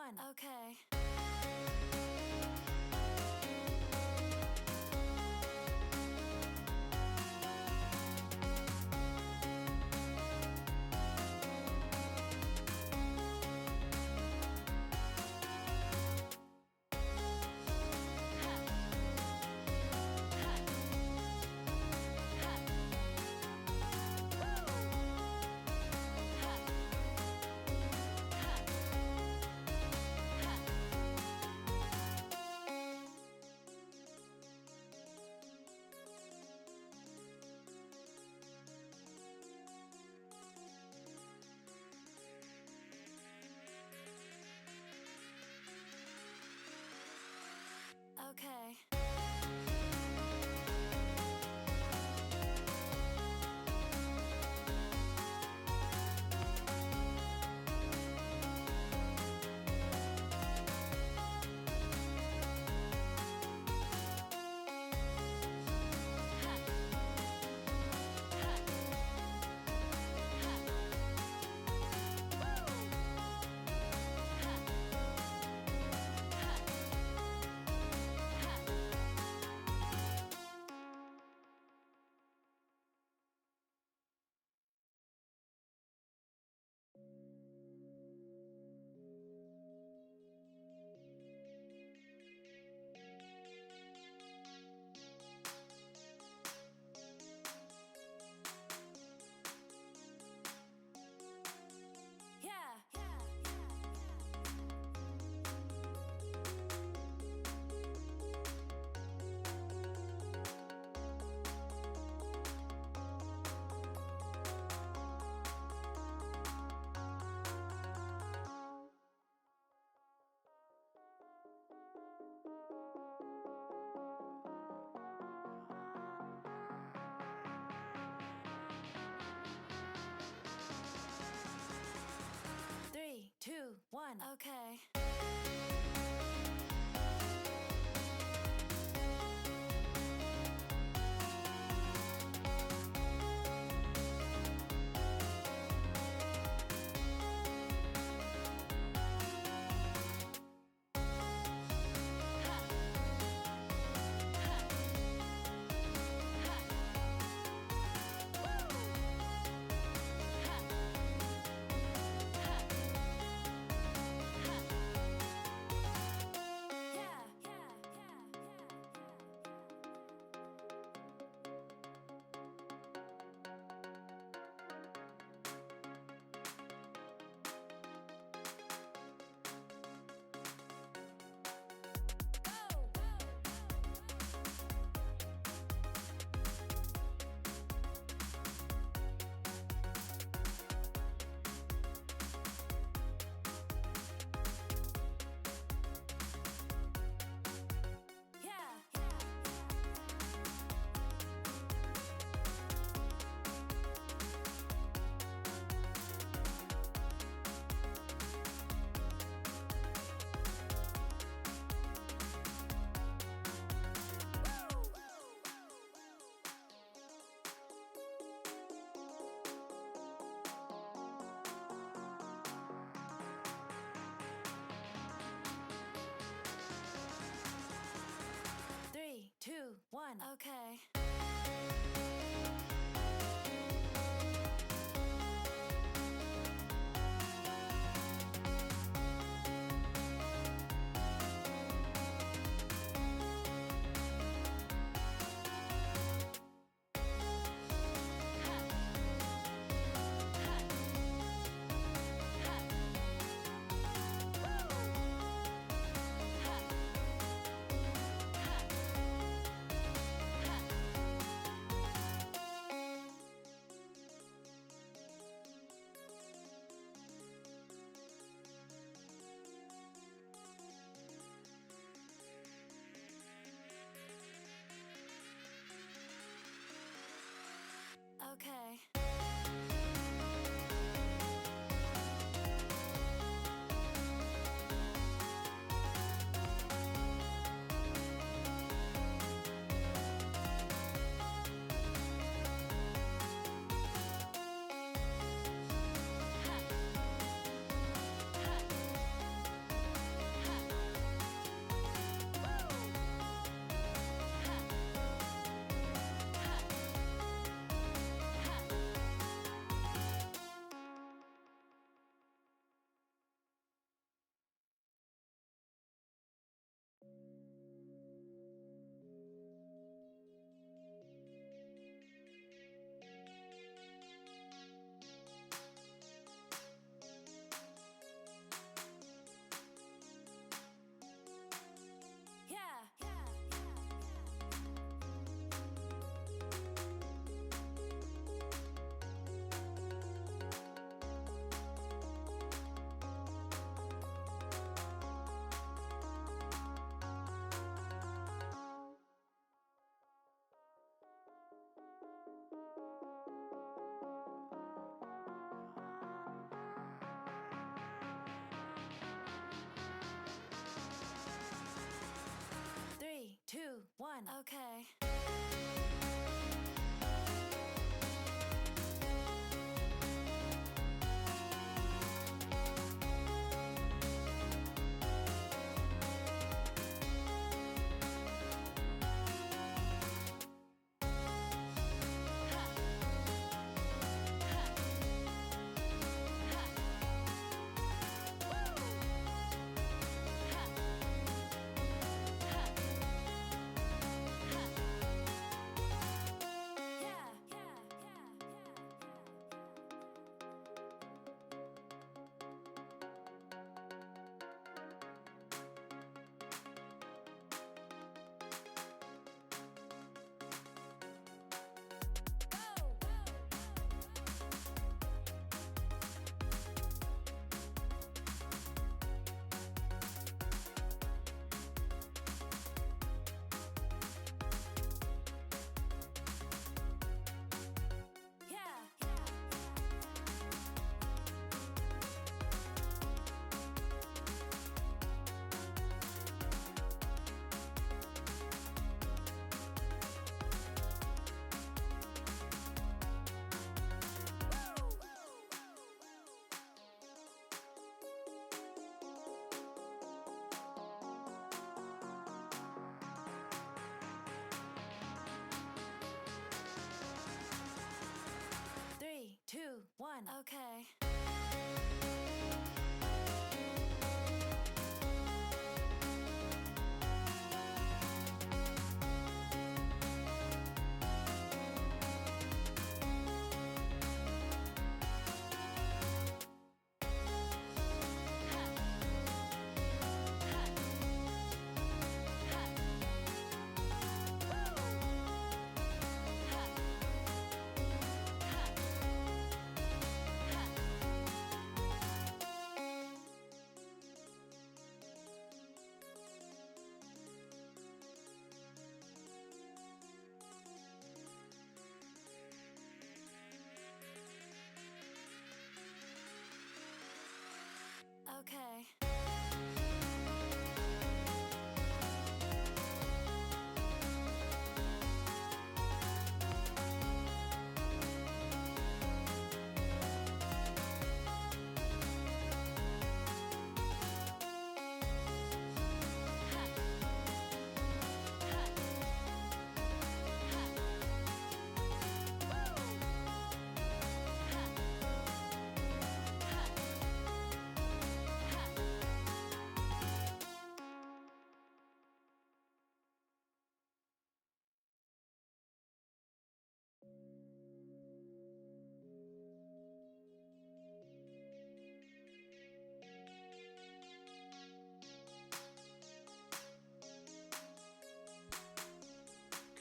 fun. Okay.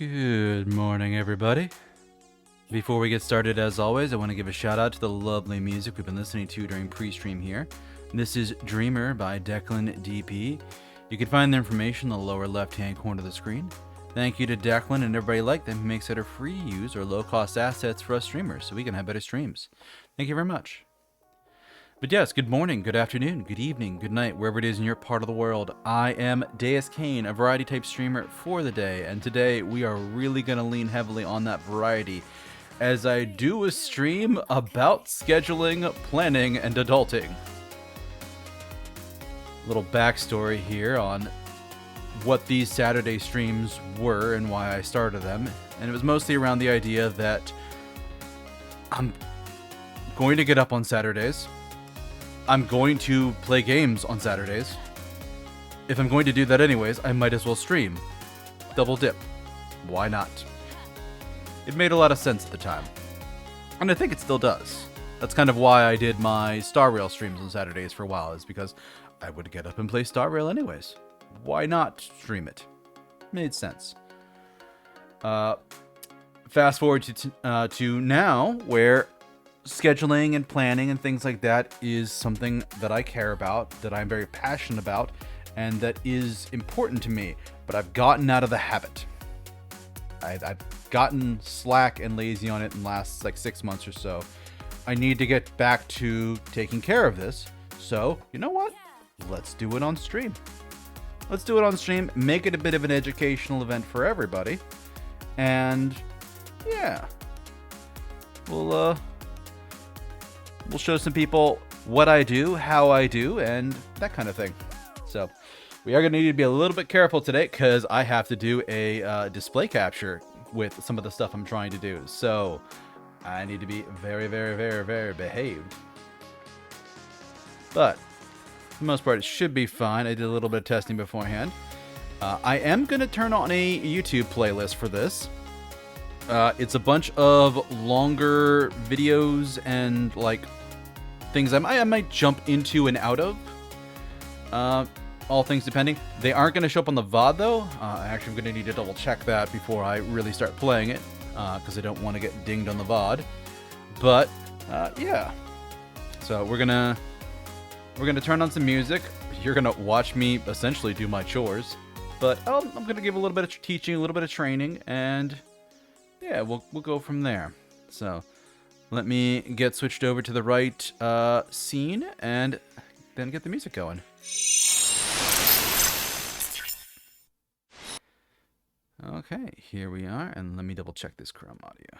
Good morning, everybody. Before we get started, as always, I want to give a shout out to the lovely music we've been listening to during pre-stream here. This is Dreamer by Declan DP. You can find the information in the lower left-hand corner of the screen. Thank you to Declan and everybody like them who makes it a free use or low-cost assets for us streamers so we can have better streams. Thank you very much. But yes, good morning, good afternoon, good evening, good night, wherever it is in your part of the world. I am Deuscain, a variety type streamer for the day, and today we are really going to lean heavily on that variety as I do a stream about scheduling, planning, and adulting. Little backstory here on what these Saturday streams were and why I started them, and it was mostly around the idea that I'm going to get up on Saturdays. I'm going to play games on Saturdays. If I'm going to do that anyways, I might as well stream. Double dip. Why not? It made a lot of sense at the time. And I think it still does. That's kind of why I did my Star Rail streams on Saturdays for a while, is because I would get up and play Star Rail anyways. Why not stream it? Made sense. Fast forward to now, where scheduling and planning and things like that is something that I care about, that I'm very passionate about, and that is important to me. But I've gotten out of the habit. I've gotten slack and lazy on it in the last 6 months or so. I need to get back to taking care of this. So, you know what? Let's do it on stream. Let's do it on stream. Make it a bit of an educational event for everybody. And yeah, we'll show some people what I do, how I do, and that kind of thing. So we are going to need to be a little bit careful today because I have to do a display capture with some of the stuff I'm trying to do. So I need to be very, very, very, very behaved. But for the most part, it should be fine. I did a little bit of testing beforehand. I am going to turn on a YouTube playlist for this. It's a bunch of longer videos and things I might jump into and out of. All things depending. They aren't going to show up on the VOD though. Actually, I'm going to need to double check that before I really start playing it, because I don't want to get dinged on the VOD. But yeah. So we're gonna turn on some music. You're gonna watch me essentially do my chores, but I'm gonna give a little bit of teaching, a little bit of training, and yeah, we'll go from there. So let me get switched over to the right scene and then get the music going. Okay, here we are, and let me double check this Chrome audio.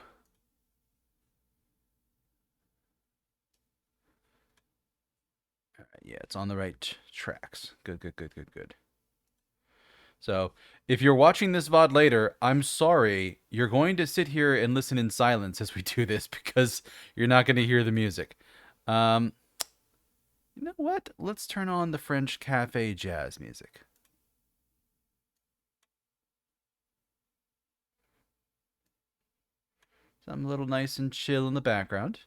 All right, yeah, it's on the right tracks. Good. So, if you're watching this VOD later, I'm sorry. You're going to sit here and listen in silence as we do this because you're not going to hear the music. You know what? Let's turn on the French cafe jazz music. Something a little nice and chill in the background.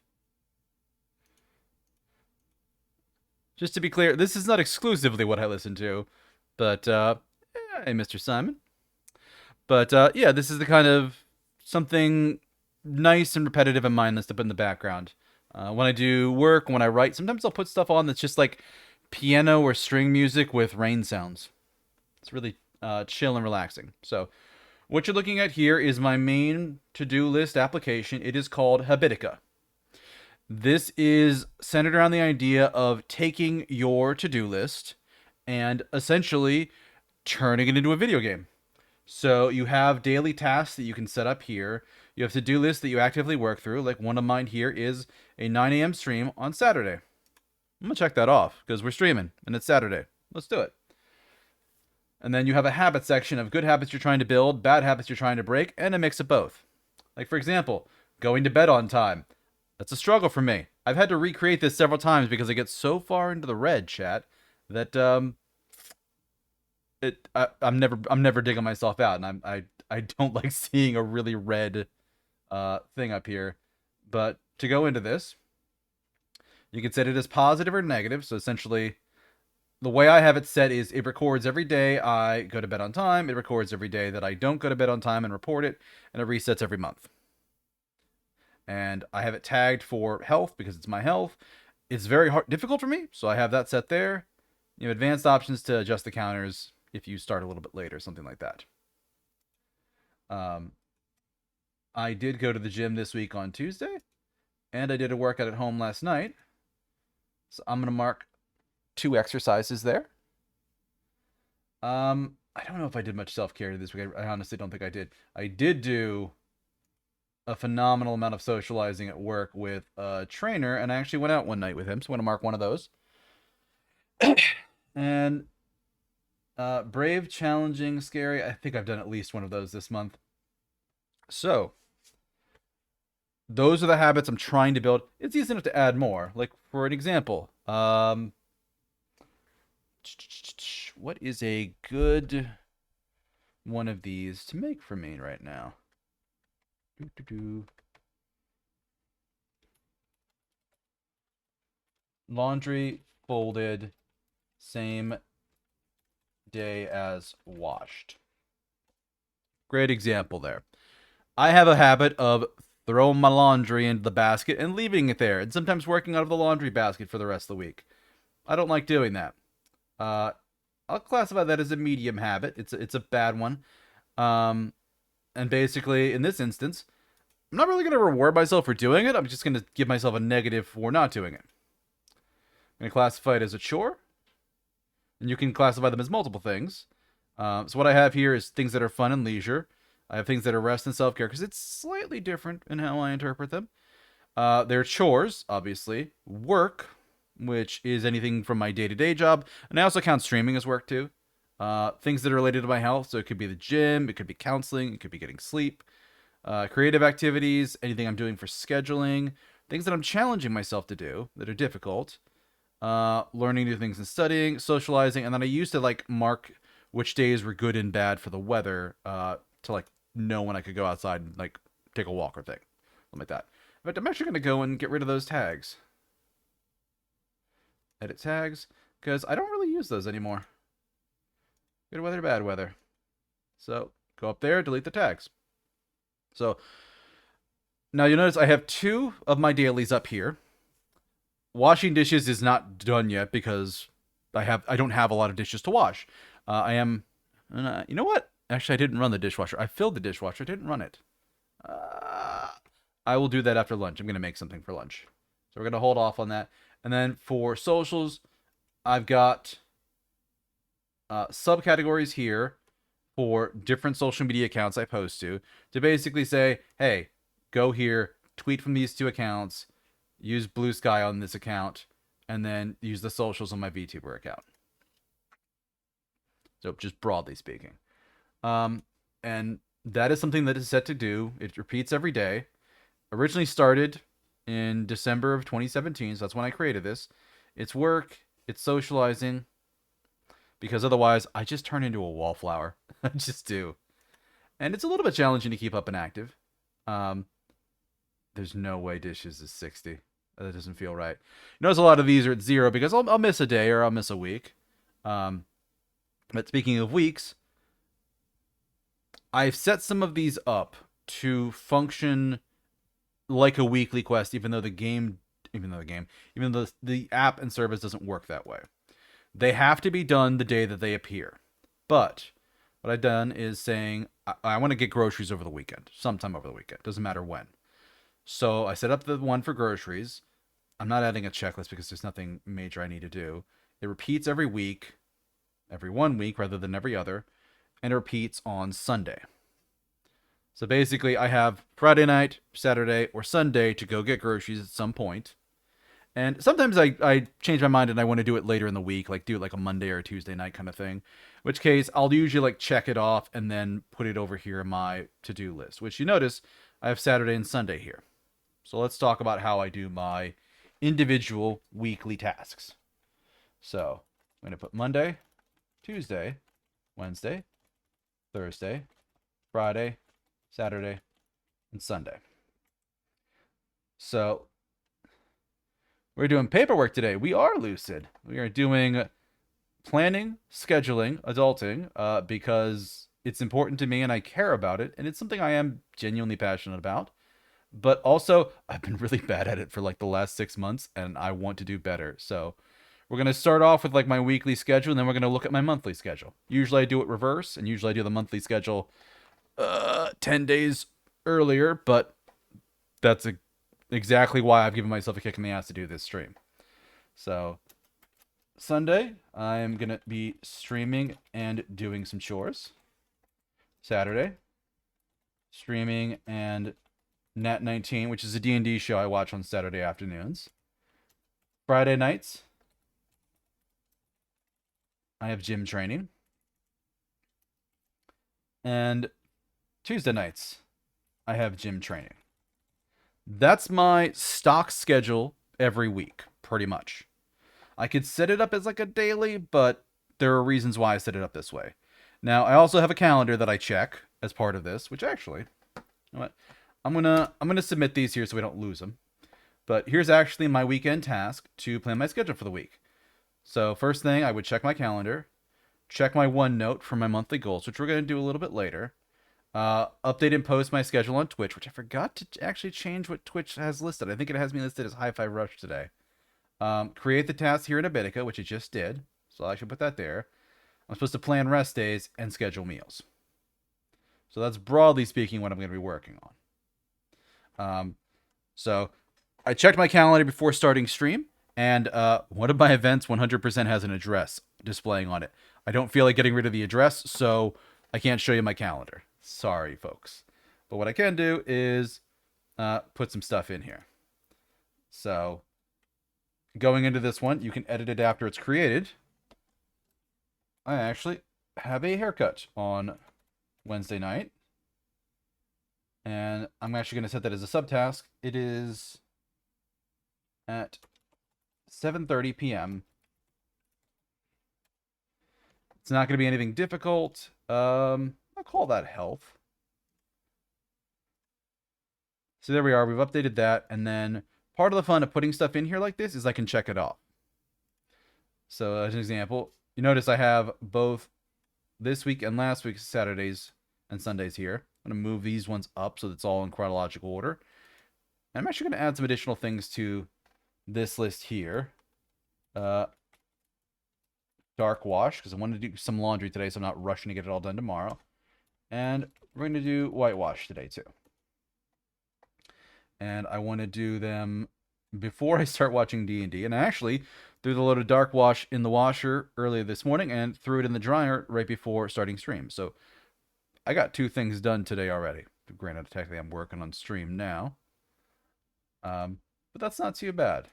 Just to be clear, this is not exclusively what I listen to, but hey, Mr. Simon. But yeah, this is the kind of something nice and repetitive and mindless to put in the background. When I do work, when I write, sometimes I'll put stuff on that's just like piano or string music with rain sounds. It's really chill and relaxing. So what you're looking at here is my main to-do list application. It is called Habitica. This is centered around the idea of taking your to-do list and essentially turning it into a video game. So you have daily tasks that you can set up here. You have to-do lists that you actively work through. Like one of mine here is a 9 a.m. stream on Saturday. I'm going to check that off because we're streaming and it's Saturday. Let's do it. And then you have a habit section of good habits you're trying to build, bad habits you're trying to break, and a mix of both. Like, for example, going to bed on time. That's a struggle for me. I've had to recreate this several times because I get so far into the red, chat, that I'm never digging myself out, and I don't like seeing a really red thing up here. But to go into this, you can set it as positive or negative. So essentially, the way I have it set is it records every day I go to bed on time. It records every day that I don't go to bed on time and report it, and it resets every month. And I have it tagged for health because it's my health. It's very difficult for me, so I have that set there. You have advanced options to adjust the counters if you start a little bit later, something like that. Um, I did go to the gym this week on Tuesday, and I did a workout at home last night. So I'm gonna mark 2 exercises there. I don't know if I did much self care this week. I honestly don't think I did. I did do a phenomenal amount of socializing at work with a trainer, and I actually went out one night with him. So I'm gonna mark one of those. And brave, challenging, scary. I think I've done at least one of those this month. So those are the habits I'm trying to build. It's easy enough to add more. Like for an example, what is a good one of these to make for me right now? Laundry folded same day as washed. Great example there. I have a habit of throwing my laundry into the basket and leaving it there, and sometimes working out of the laundry basket for the rest of the week. I don't like doing that. I'll classify that as a medium habit. It's a bad one. And basically, in this instance, I'm not really going to reward myself for doing it. I'm just going to give myself a negative for not doing it. I'm going to classify it as a chore, and you can classify them as multiple things. So what I have here is things that are fun and leisure. I have things that are rest and self-care because it's slightly different in how I interpret them. They're chores, obviously. Work, which is anything from my day-to-day job. And I also count streaming as work, too. Things that are related to my health. So it could be the gym. It could be counseling. It could be getting sleep. Creative activities. Anything I'm doing for scheduling. Things that I'm challenging myself to do that are difficult. Learning new things and studying. Socializing. And then I used to, like, mark which days were good and bad for the weather to, like, know when I could go outside and, like, take a walk or thing. Something like that. But I'm actually going to go and get rid of those tags. Edit tags. Because I don't really use those anymore. Good weather, bad weather. So, go up there, delete the tags. So, now you'll notice I have 2 of my dailies up here. Washing dishes is not done yet because I don't have a lot of dishes to wash. I am... you know what? Actually, I didn't run the dishwasher. I filled the dishwasher. I didn't run it. I will do that after lunch. I'm going to make something for lunch. So we're going to hold off on that. And then for socials, I've got subcategories here for different social media accounts I post to basically say, hey, go here, tweet from these 2 accounts, use Blue Sky on this account, and then use the socials on my VTuber account. So just broadly speaking. And that is something that is set to do. It repeats every day. Originally started in December of 2017, so that's when I created this. It's work, it's socializing, because otherwise I just turn into a wallflower. I just do. And it's a little bit challenging to keep up and active. There's no way dishes is 60. That doesn't feel right. Notice a lot of these are at 0 because I'll miss a day or I'll miss a week. But speaking of weeks, I've set some of these up to function like a weekly quest, even though the app and service doesn't work that way. They have to be done the day that they appear. But what I've done is saying I want to get groceries over the weekend, sometime over the weekend, doesn't matter when. So I set up the one for groceries. I'm not adding a checklist because there's nothing major I need to do. It repeats every week, every 1 week rather than every other, and it repeats on Sunday. So basically, I have Friday night, Saturday, or Sunday to go get groceries at some point. And sometimes I change my mind and I want to do it later in the week, like do it like a Monday or a Tuesday night kind of thing. In which case, I'll usually like check it off and then put it over here in my to-do list, which you notice I have Saturday and Sunday here. So let's talk about how I do my individual weekly tasks. So I'm going to put Monday, Tuesday, Wednesday, Thursday, Friday, Saturday, and Sunday. So we're doing paperwork today. We are lucid. We are doing planning, scheduling, adulting, because it's important to me and I care about it, and it's something I am genuinely passionate about. But also, I've been really bad at it for like the last 6 months, and I want to do better. So, we're gonna start off with like my weekly schedule, and then we're gonna look at my monthly schedule. Usually, I do it reverse, and usually I do the monthly schedule 10 days earlier. But that's exactly why I've given myself a kick in the ass to do this stream. So, Sunday, I'm gonna be streaming and doing some chores. Saturday, streaming and Nat 19, which is a D&D show I watch on Saturday afternoons. Friday nights, I have gym training. And Tuesday nights, I have gym training. That's my stock schedule every week, pretty much. I could set it up as like a daily, but there are reasons why I set it up this way. Now, I also have a calendar that I check as part of this, which actually, you know what? I'm gonna submit these here so we don't lose them. But here's actually my weekend task to plan my schedule for the week. So first thing, I would check my calendar, check my OneNote for my monthly goals, which we're gonna do a little bit later. Update and post my schedule on Twitch, which I forgot to actually change what Twitch has listed. I think it has me listed as Hi-Fi Rush today. Create the task here in Abitica, which I just did. So I should put that there. I'm supposed to plan rest days and schedule meals. So that's broadly speaking what I'm going to be working on. So I checked my calendar before starting stream, and one of my events 100% has an address displaying on it. I don't feel like getting rid of the address, so I can't show you my calendar. Sorry, folks. But what I can do is put some stuff in here. So going into this one, you can edit it after it's created. I actually have a haircut on Wednesday night. And I'm actually going to set that as a subtask. It is at 7:30 p.m. It's not going to be anything difficult. I'll call that health. So there we are. We've updated that. And then part of the fun of putting stuff in here like this is I can check it off. So as an example, you notice I have both this week and last week's Saturdays and Sundays here. I'm going to move these ones up so it's all in chronological order. And I'm actually going to add some additional things to this list here. Dark wash, because I wanted to do some laundry today, so I'm not rushing to get it all done tomorrow. And we're going to do whitewash today, too. And I want to do them before I start watching D&D. And I actually threw the load of dark wash in the washer earlier this morning and threw it in the dryer right before starting stream. So I got 2 things done today already. Granted, technically I'm working on stream now. But that's not too bad.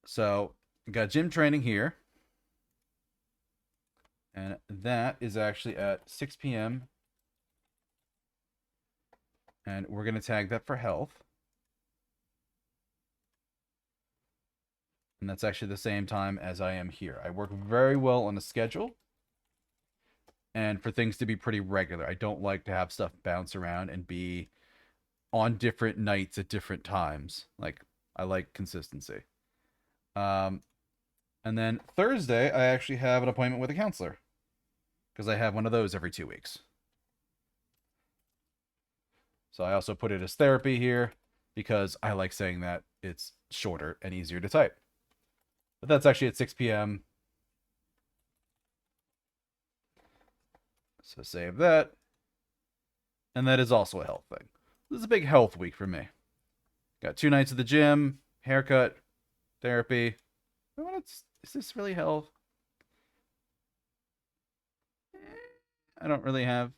So, got gym training here. And that is actually at 6 p.m. And we're going to tag that for health. And that's actually the same time as I am here. I work very well on a schedule. And for things to be pretty regular. I don't like to have stuff bounce around and be on different nights at different times. Like, I like consistency. And then Thursday, I actually have an appointment with a counselor. Because I have one of those every 2 weeks. So I also put it as therapy here. Because I like saying that it's shorter and easier to type. But that's actually at 6 p.m. So save that. And that is also a health thing. This is a big health week for me. Got 2 nights at the gym, haircut, therapy. Is this really health? I don't really have...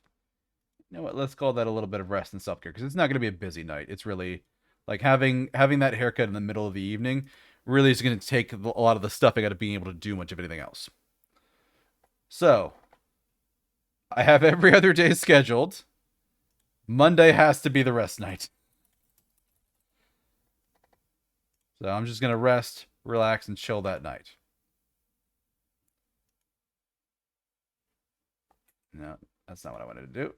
You know what? Let's call that a little bit of rest and self-care. Because it's not going to be a busy night. It's really... Like, having that haircut in the middle of the evening really is going to take a lot of the stuffing out of being able to do much of anything else. So, I have every other day scheduled. Monday has to be the rest night. So I'm just going to rest, relax, and chill that night. No, that's not what I wanted to do.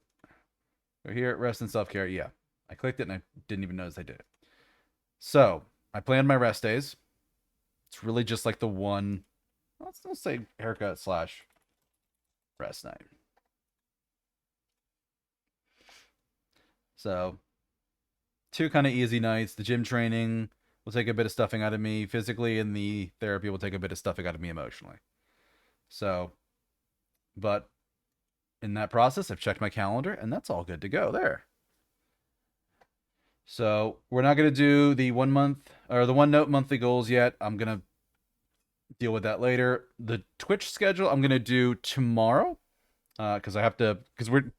Go here, rest and self-care. Yeah, I clicked it and I didn't even notice I did it. So, I planned my rest days. It's really just like the one let's say haircut slash rest night. So two kind of easy nights. The gym training will take a bit of stuffing out of me physically, and the therapy will take a bit of stuffing out of me emotionally. So, but in that process, I've checked my calendar, and that's all good to go there. So we're not gonna do the 1 month or the one note monthly goals yet. I'm gonna deal with that later. The Twitch schedule I'm gonna do tomorrow, because I have to. Because we're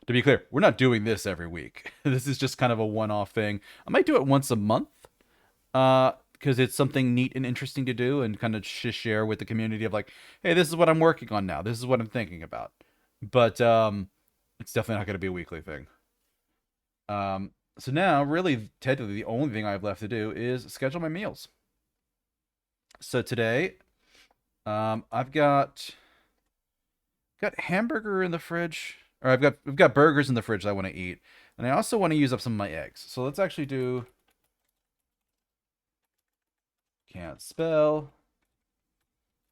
to be clear, we're not doing this every week. This is just kind of a one-off thing. I might do it once a month, because it's something neat and interesting to do, and kind of share with the community of like, hey, this is what I'm working on now. This is what I'm thinking about. But it's definitely not going to be a weekly thing. So now, really, technically, the only thing I have left to do is schedule my meals. So today, I've got hamburger in the fridge, or I've got burgers in the fridge that I want to eat, and I also want to use up some of my eggs. So let's actually do. Can't spell.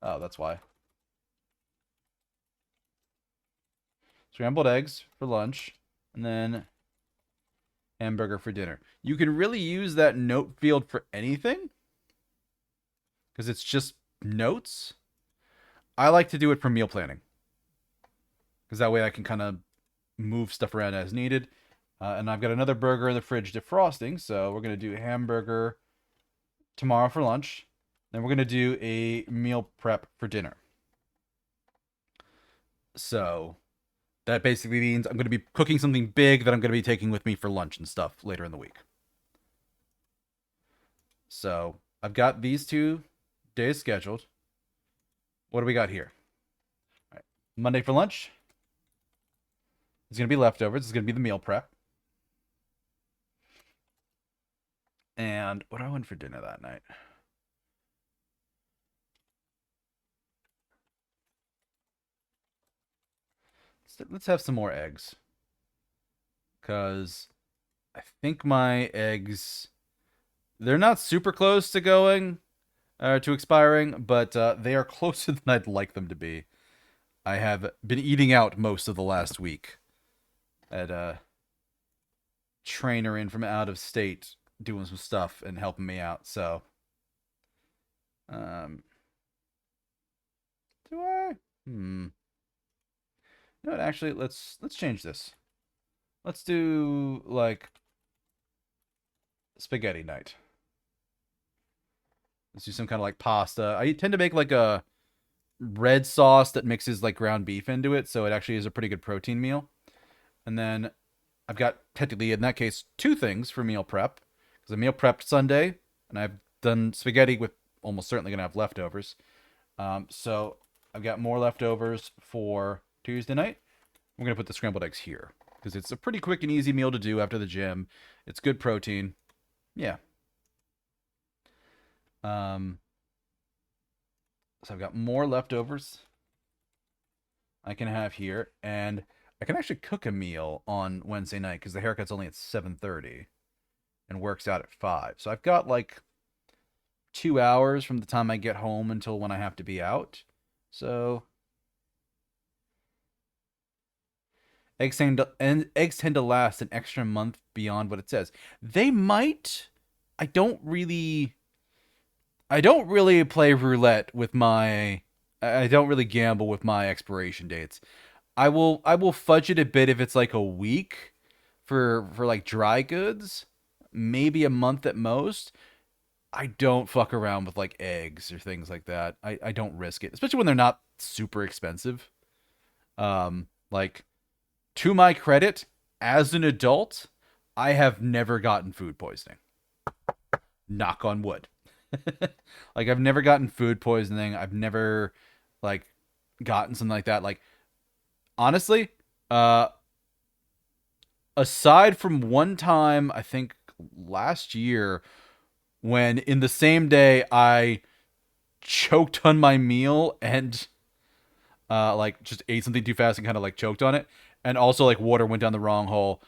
Oh, that's why. Scrambled eggs for lunch, and then hamburger for dinner. You can really use that note field for anything because it's just notes. I like to do it for meal planning because that way I can kind of move stuff around as needed. And I've got another burger in the fridge defrosting, so we're gonna do hamburger tomorrow for lunch. Then we're gonna do a meal prep for dinner. So that basically means I'm gonna be cooking something big that I'm gonna be taking with me for lunch and stuff later in the week. So I've got these 2 days scheduled. What do we got here? All right. Monday for lunch. It's gonna be leftovers. It's gonna be the meal prep. And what do I want for dinner that night? Let's have some more eggs. Because I think my eggs, they're not super close to going, to expiring, but they are closer than I'd like them to be. I have been eating out most of the last week at a trainer in from out of state doing some stuff and helping me out. So, um, do I? You know what? Actually, let's change this. Let's do like spaghetti night. Let's do some kind of like pasta. I tend to make like a red sauce that mixes like ground beef into it, so it actually is a pretty good protein meal. And then I've got technically in that case 2 things for meal prep because I meal prepped Sunday and I've done spaghetti with almost certainly gonna have leftovers. So I've got more leftovers for Tuesday night. We're gonna put the scrambled eggs here because it's a pretty quick and easy meal to do after the gym. It's good protein. Yeah. Um, so I've got more leftovers I can have here, and I can actually cook a meal on Wednesday night because the haircut's only at 7:30 and works out at 5. So I've got like 2 hours from the time I get home until when I have to be out. So eggs tend to last an extra month beyond what it says. They might. I don't really. I don't really play roulette with my. I don't really gamble with my expiration dates. I will fudge it a bit if it's like a week for like dry goods, maybe a month at most. I don't fuck around with like eggs or things like that. I don't risk it, especially when they're not super expensive. Like to my credit, as an adult, I have never gotten food poisoning. Knock on wood. Like I've never gotten food poisoning. I've never like gotten something like that. Like honestly, uh aside from one time I think last year when in the same day I choked on my meal and like just ate something too fast and kind of like choked on it and also like water went down the wrong hole.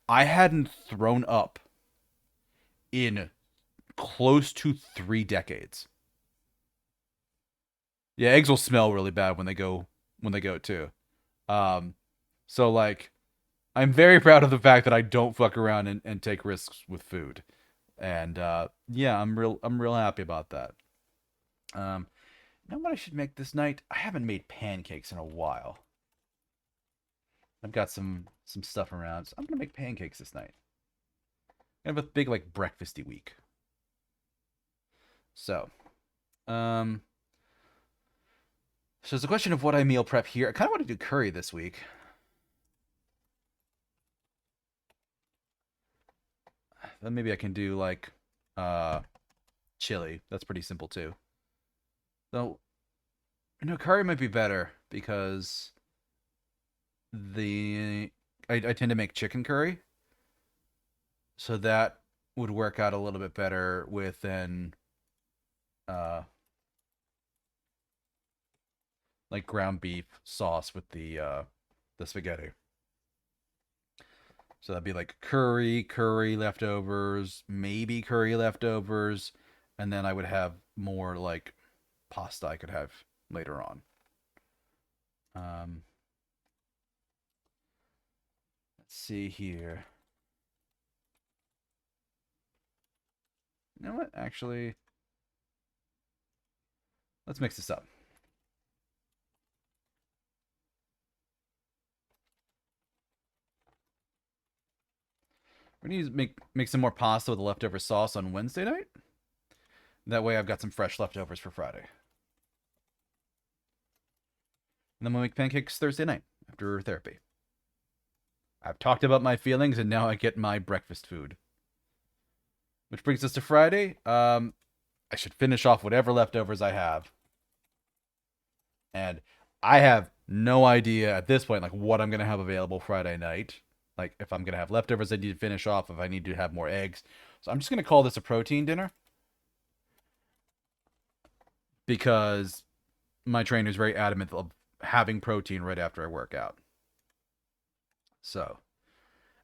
I hadn't thrown up in close to 3 decades. Yeah, eggs will smell really bad when they go too. Um, so like I'm very proud of the fact that I don't fuck around and take risks with food. And yeah, I'm real happy about that. Um, you know what I should make this night? I haven't made pancakes in a while. I've got some stuff around, so I'm gonna make pancakes this night. I have a big like breakfasty week. So, um, so it's a question of what I meal prep here. I kind of want to do curry this week. Then maybe I can do like uh chili. That's pretty simple too. Though, no, curry might be better because the I tend to make chicken curry, so that would work out a little bit better with an uh like ground beef sauce with the spaghetti. So that'd be like curry leftovers, maybe curry leftovers, and then I would have more like pasta I could have later on. Um, let's see here. You know what? Actually, let's mix this up. We're gonna make some more pasta with the leftover sauce on Wednesday night. That way, I've got some fresh leftovers for Friday. And then we'll make pancakes Thursday night after therapy. I've talked about my feelings, and now I get my breakfast food. Which brings us to Friday. I should finish off whatever leftovers I have. And I have no idea at this point, like, what I'm going to have available Friday night. Like, if I'm going to have leftovers I need to finish off, if I need to have more eggs. So I'm just going to call this a protein dinner. Because my trainer is very adamant of having protein right after I work out. So,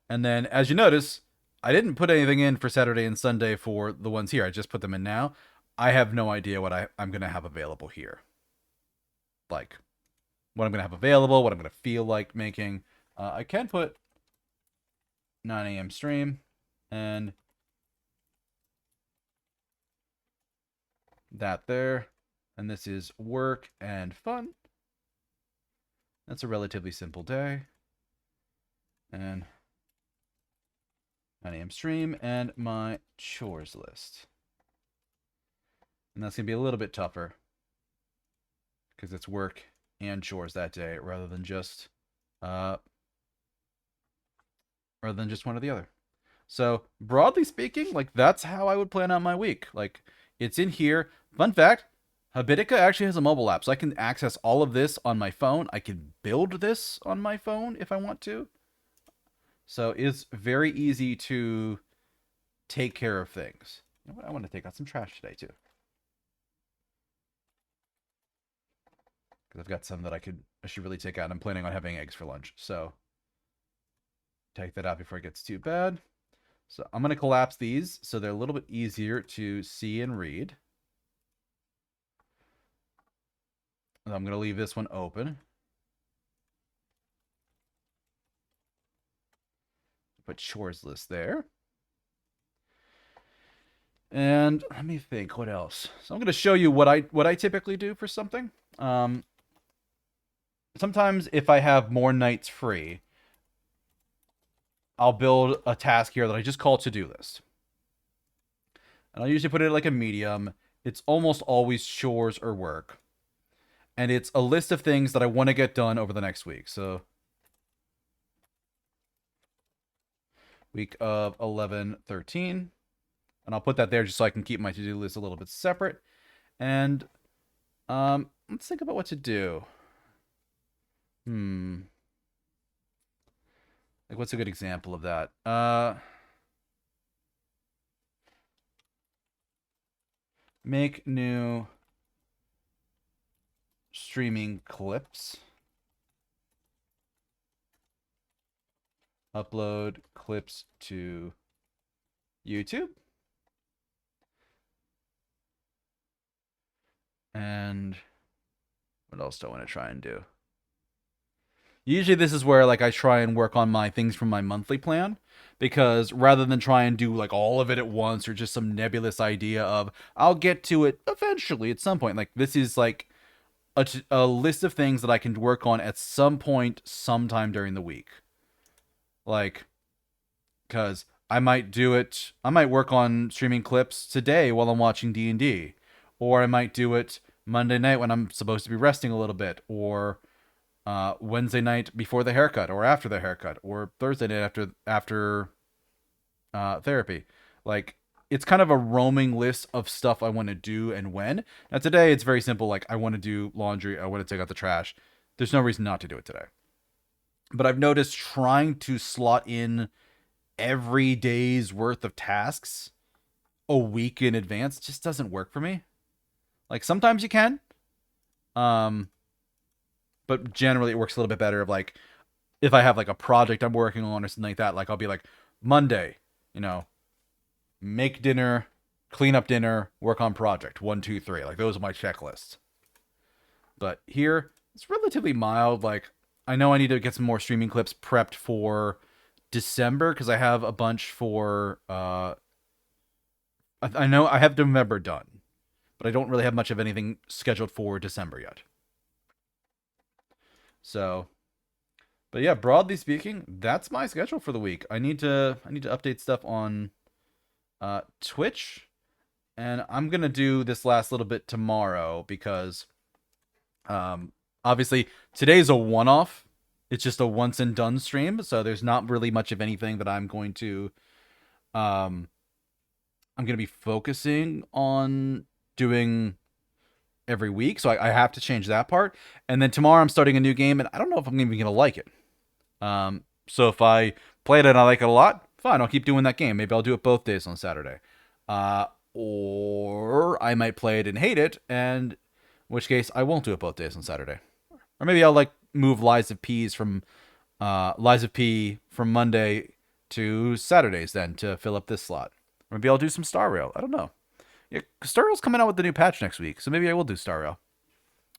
and then as you notice, I didn't put anything in for Saturday and Sunday for the ones here. I just put them in now. I have no idea what I'm going to have available here. Like, what I'm going to have available, what I'm going to feel like making. I can put 9 a.m. stream and that there. And this is work and fun. That's a relatively simple day. And 9 a.m. stream and my chores list. And that's going to be a little bit tougher because it's work and chores that day rather than just one or the other. So, broadly speaking, like that's how I would plan out my week. Like it's in here. Fun fact, Habitica actually has a mobile app, so I can access all of this on my phone. I can build this on my phone if I want to. So, it's very easy to take care of things. You know what? I want to take out some trash today too. Because I've got some that I should really take out. I'm planning on having eggs for lunch, so take that out before it gets too bad. So I'm going to collapse these so they're a little bit easier to see and read. And I'm going to leave this one open. Put chores list there. And let me think, what else? So I'm going to show you what I typically do for something. Sometimes if I have more nights free, I'll build a task here that I just call to-do list. And I'll usually put it like a medium. It's almost always chores or work. And it's a list of things that I want to get done over the next week. So week of 11, 13. And I'll put that there just so I can keep my to-do list a little bit separate. And let's think about what to do. Like what's a good example of that? Make new streaming clips. Upload clips to YouTube. And What else do I want to try and do? Usually this is where like I try and work on my things from my monthly plan because rather than try and do like all of it at once or just some nebulous idea of I'll get to it eventually at some point. Like this is like a list of things that I can work on at some point sometime during the week. Like cuz I might work on streaming clips today while I'm watching D&D, or I might do it Monday night when I'm supposed to be resting a little bit, or Wednesday night before the haircut, or after the haircut, or Thursday night after therapy. Like it's kind of a roaming list of stuff I want to do and when. Now today it's very simple. Like I want to do laundry, I want to take out the trash. There's no reason not to do it today. But I've noticed trying to slot in every day's worth of tasks a week in advance just doesn't work for me. Like sometimes you can, um, but generally it works a little bit better. Of like if I have like a project I'm working on or something like that, like I'll be like Monday, you know, make dinner, clean up dinner, work on project 1, 2, 3. Like those are my checklists. But here it's relatively mild. Like I know I need to get some more streaming clips prepped for December because I have a bunch for. I know I have November done, but I don't really have much of anything scheduled for December yet. So but yeah, broadly speaking, that's my schedule for the week. I need to update stuff on Twitch, and I'm gonna do this last little bit tomorrow because obviously today's a one-off. It's just a once and done stream, so there's not really much of anything that um I'm gonna be focusing on doing every week. So I have to change that part. And then tomorrow I'm starting a new game, and I don't know if I'm even gonna like it. So if I play it and I like it a lot, fine, I'll keep doing that game. Maybe I'll do it both days on Saturday. Or I might play it and hate it, and in which case I won't do it both days on Saturday. Or maybe I'll like move Lies of P from Monday to Saturdays then to fill up this slot. Or maybe I'll do some Star Rail. I don't know. Yeah, Star Rail's coming out with the new patch next week, so maybe I will do Star Rail.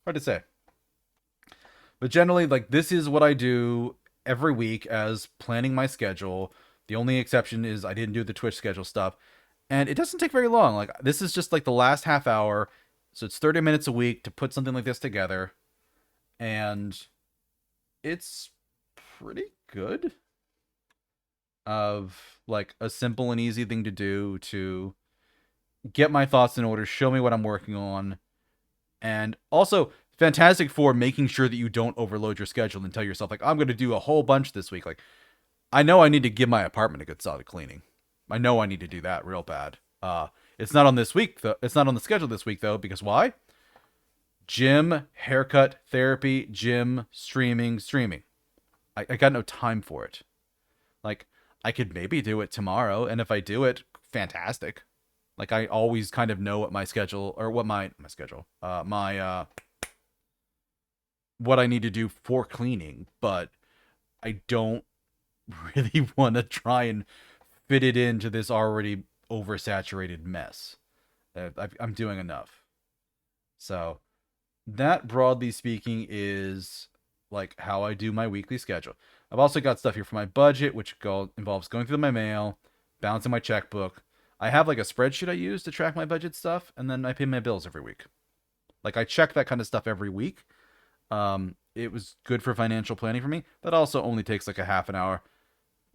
Hard to say. But generally, like this is what I do every week as planning my schedule. The only exception is I didn't do the Twitch schedule stuff, and it doesn't take very long. Like this is just like the last half hour, so it's 30 minutes a week to put something like this together, and it's pretty good. Of like a simple and easy thing to do to get my thoughts in order, show me what I'm working on, and also fantastic for making sure that you don't overload your schedule and tell yourself like I'm going to do a whole bunch this week. Like I know I need to give my apartment a good solid cleaning. I know I need to do that real bad. It's not on this week though. It's not on the schedule this week though because why? Gym, haircut, therapy, gym, streaming. I got no time for it. Like I could maybe do it tomorrow, and if I do it, fantastic. Like I always kind of know what my schedule or what my schedule, my what I need to do for cleaning, but I don't really want to try and fit it into this already oversaturated mess. I'm doing enough. So that, broadly speaking, is like how I do my weekly schedule. I've also got stuff here for my budget, which involves going through my mail, balancing my checkbook. I have like a spreadsheet I use to track my budget stuff, and then I pay my bills every week. Like I check that kind of stuff every week. It was good for financial planning for me. That also only takes like a half an hour.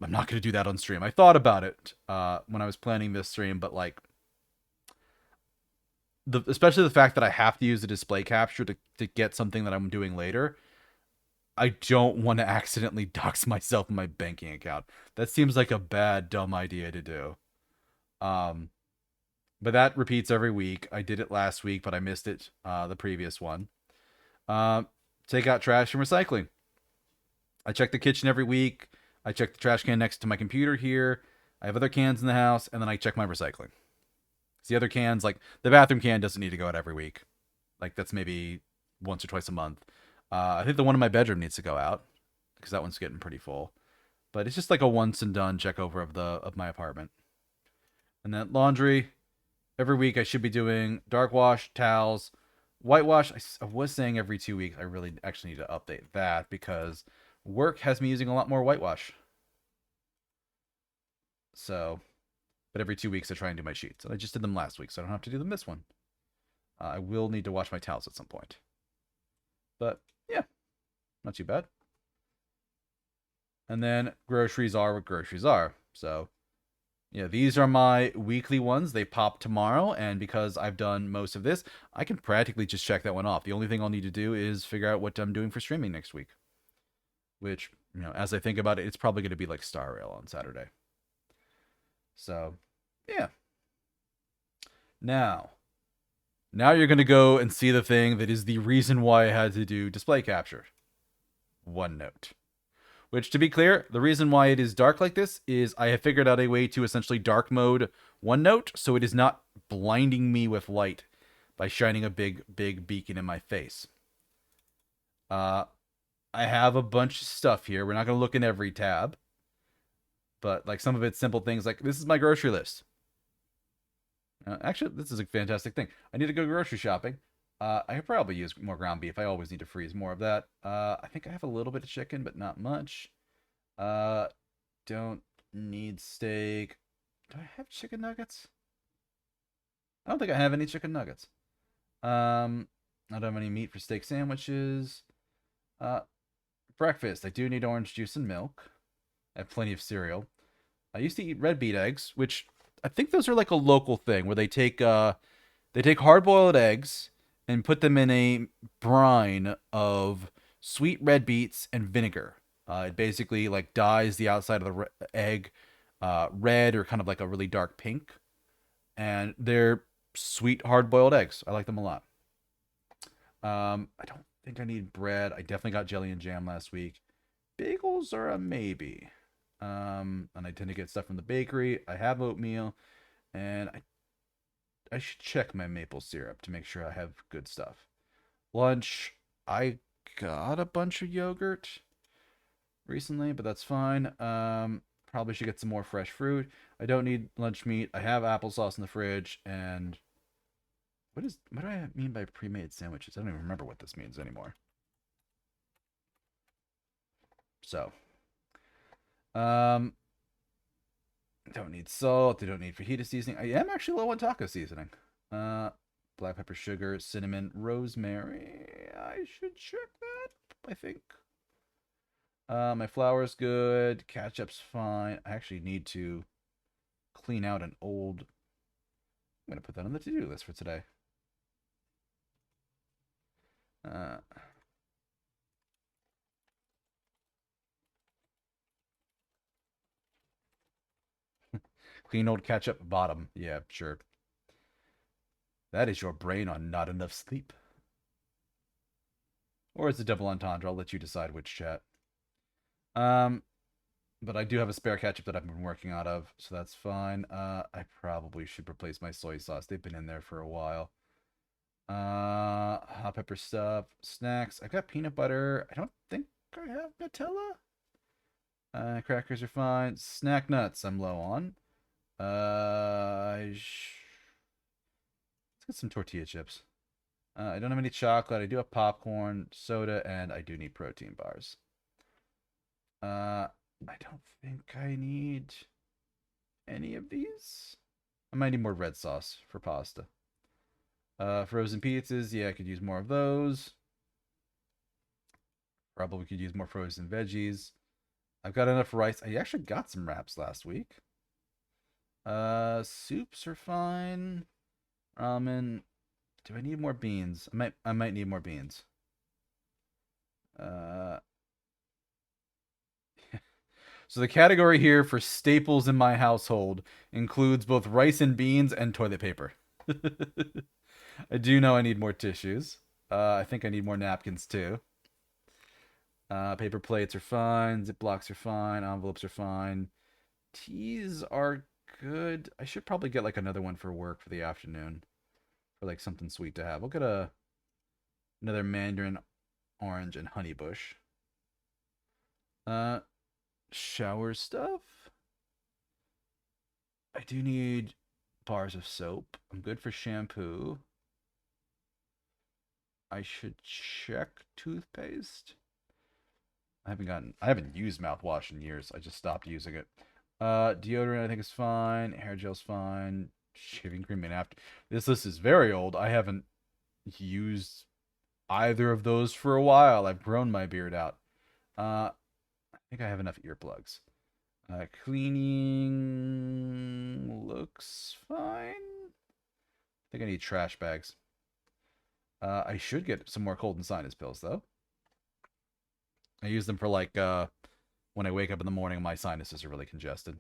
I'm not going to do that on stream. I thought about it when I was planning this stream, but like especially the fact that I have to use a display capture to get something that I'm doing later. I don't want to accidentally dox myself in my banking account. That seems like a bad, dumb idea to do. Um, but that repeats every week. I did it last week, but I missed it the previous one. Take out trash and recycling. I check the kitchen every week. I check the trash can next to my computer here. I have other cans in the house, and then I check my recycling. The other cans, like the bathroom can, doesn't need to go out every week. Like that's maybe once or twice a month. I think the one in my bedroom needs to go out because that one's getting pretty full. But it's just like a once and done check over of my apartment. And then laundry, every week I should be doing dark wash, towels, whitewash, I was saying every 2 weeks. I really actually need to update that because work has me using a lot more whitewash. So, but every 2 weeks I try and do my sheets. And I just did them last week, so I don't have to do them this one. I will need to wash my towels at some point. But yeah, not too bad. And then groceries are what groceries are. So, yeah, these are my weekly ones. They pop tomorrow, and because I've done most of this, I can practically just check that one off. The only thing I'll need to do is figure out what I'm doing for streaming next week. Which, as I think about it, it's probably going to be like Star Rail on Saturday. So, yeah. Now you're going to go and see the thing that is the reason why I had to do display capture. OneNote. Which, to be clear, the reason why it is dark like this is I have figured out a way to essentially dark mode OneNote so it is not blinding me with light by shining a big beacon in my face. I have a bunch of stuff here. We're not going to look in every tab. But like some of it's simple things like this is my grocery list. Actually, this is a fantastic thing. I need to go grocery shopping. I could probably use more ground beef. I always need to freeze more of that. I think I have a little bit of chicken, but not much. Don't need steak. Do I have chicken nuggets? I don't think I have any chicken nuggets. I don't have any meat for steak sandwiches. Breakfast. I do need orange juice and milk. I have plenty of cereal. I used to eat red beet eggs, which I think those are like a local thing where they take hard-boiled eggs and put them in a brine of sweet red beets and vinegar. It basically like dyes the outside of the egg red or kind of like a really dark pink, and they're sweet hard-boiled eggs. I like them a lot. I don't think I need bread. I definitely got jelly and jam last week. Bagels are a maybe. And I tend to get stuff from the bakery. I have oatmeal, and I should check my maple syrup to make sure I have good stuff. Lunch, I got a bunch of yogurt recently, but that's fine. Probably should get some more fresh fruit. I don't need lunch meat. I have applesauce in the fridge, and what do I mean by pre-made sandwiches? I don't even remember what this means anymore. So, don't need salt. I don't need fajita seasoning. I am actually low on taco seasoning. Black pepper, sugar, cinnamon, rosemary. I should check that. I think. My flour's good. Ketchup's fine. I actually need to clean out an old. I'm gonna put that on the to-do list for today. Clean old ketchup bottom. Yeah, sure. That is your brain on not enough sleep. Or it's a double entendre. I'll let you decide which chat. But I do have a spare ketchup that I've been working out of, so that's fine. I probably should replace my soy sauce. They've been in there for a while. Hot pepper stuff, snacks. I got peanut butter. I don't think I have Nutella. Crackers are fine. Snack nuts, I'm low on. Let's get some tortilla chips. I don't have any chocolate. I do have popcorn, soda, and I do need protein bars. I don't think I need any of these. I might need more red sauce for pasta. Frozen pizzas, yeah, I could use more of those. Probably could use more frozen veggies. I've got enough rice. I actually got some wraps last week. Soups are fine. Ramen. Do I need more beans? I might need more beans. So the category here for staples in my household includes both rice and beans and toilet paper. I do know I need more tissues. I think I need more napkins too. Paper plates are fine. Ziplocs are fine. Envelopes are fine. Teas are good. I should probably get like another one for work for the afternoon. For like something sweet to have. We'll get another mandarin orange and honey bush. Shower stuff. I do need bars of soap. I'm good for shampoo. I should check toothpaste. I haven't used mouthwash in years. I just stopped using it. Deodorant I think is fine. Hair gel's fine. Shaving cream and after. This list is very old. I haven't used either of those for a while. I've grown my beard out. I think I have enough earplugs. Cleaning looks fine. I think I need trash bags. I should get some more cold and sinus pills though. I use them for like when I wake up in the morning, my sinuses are really congested.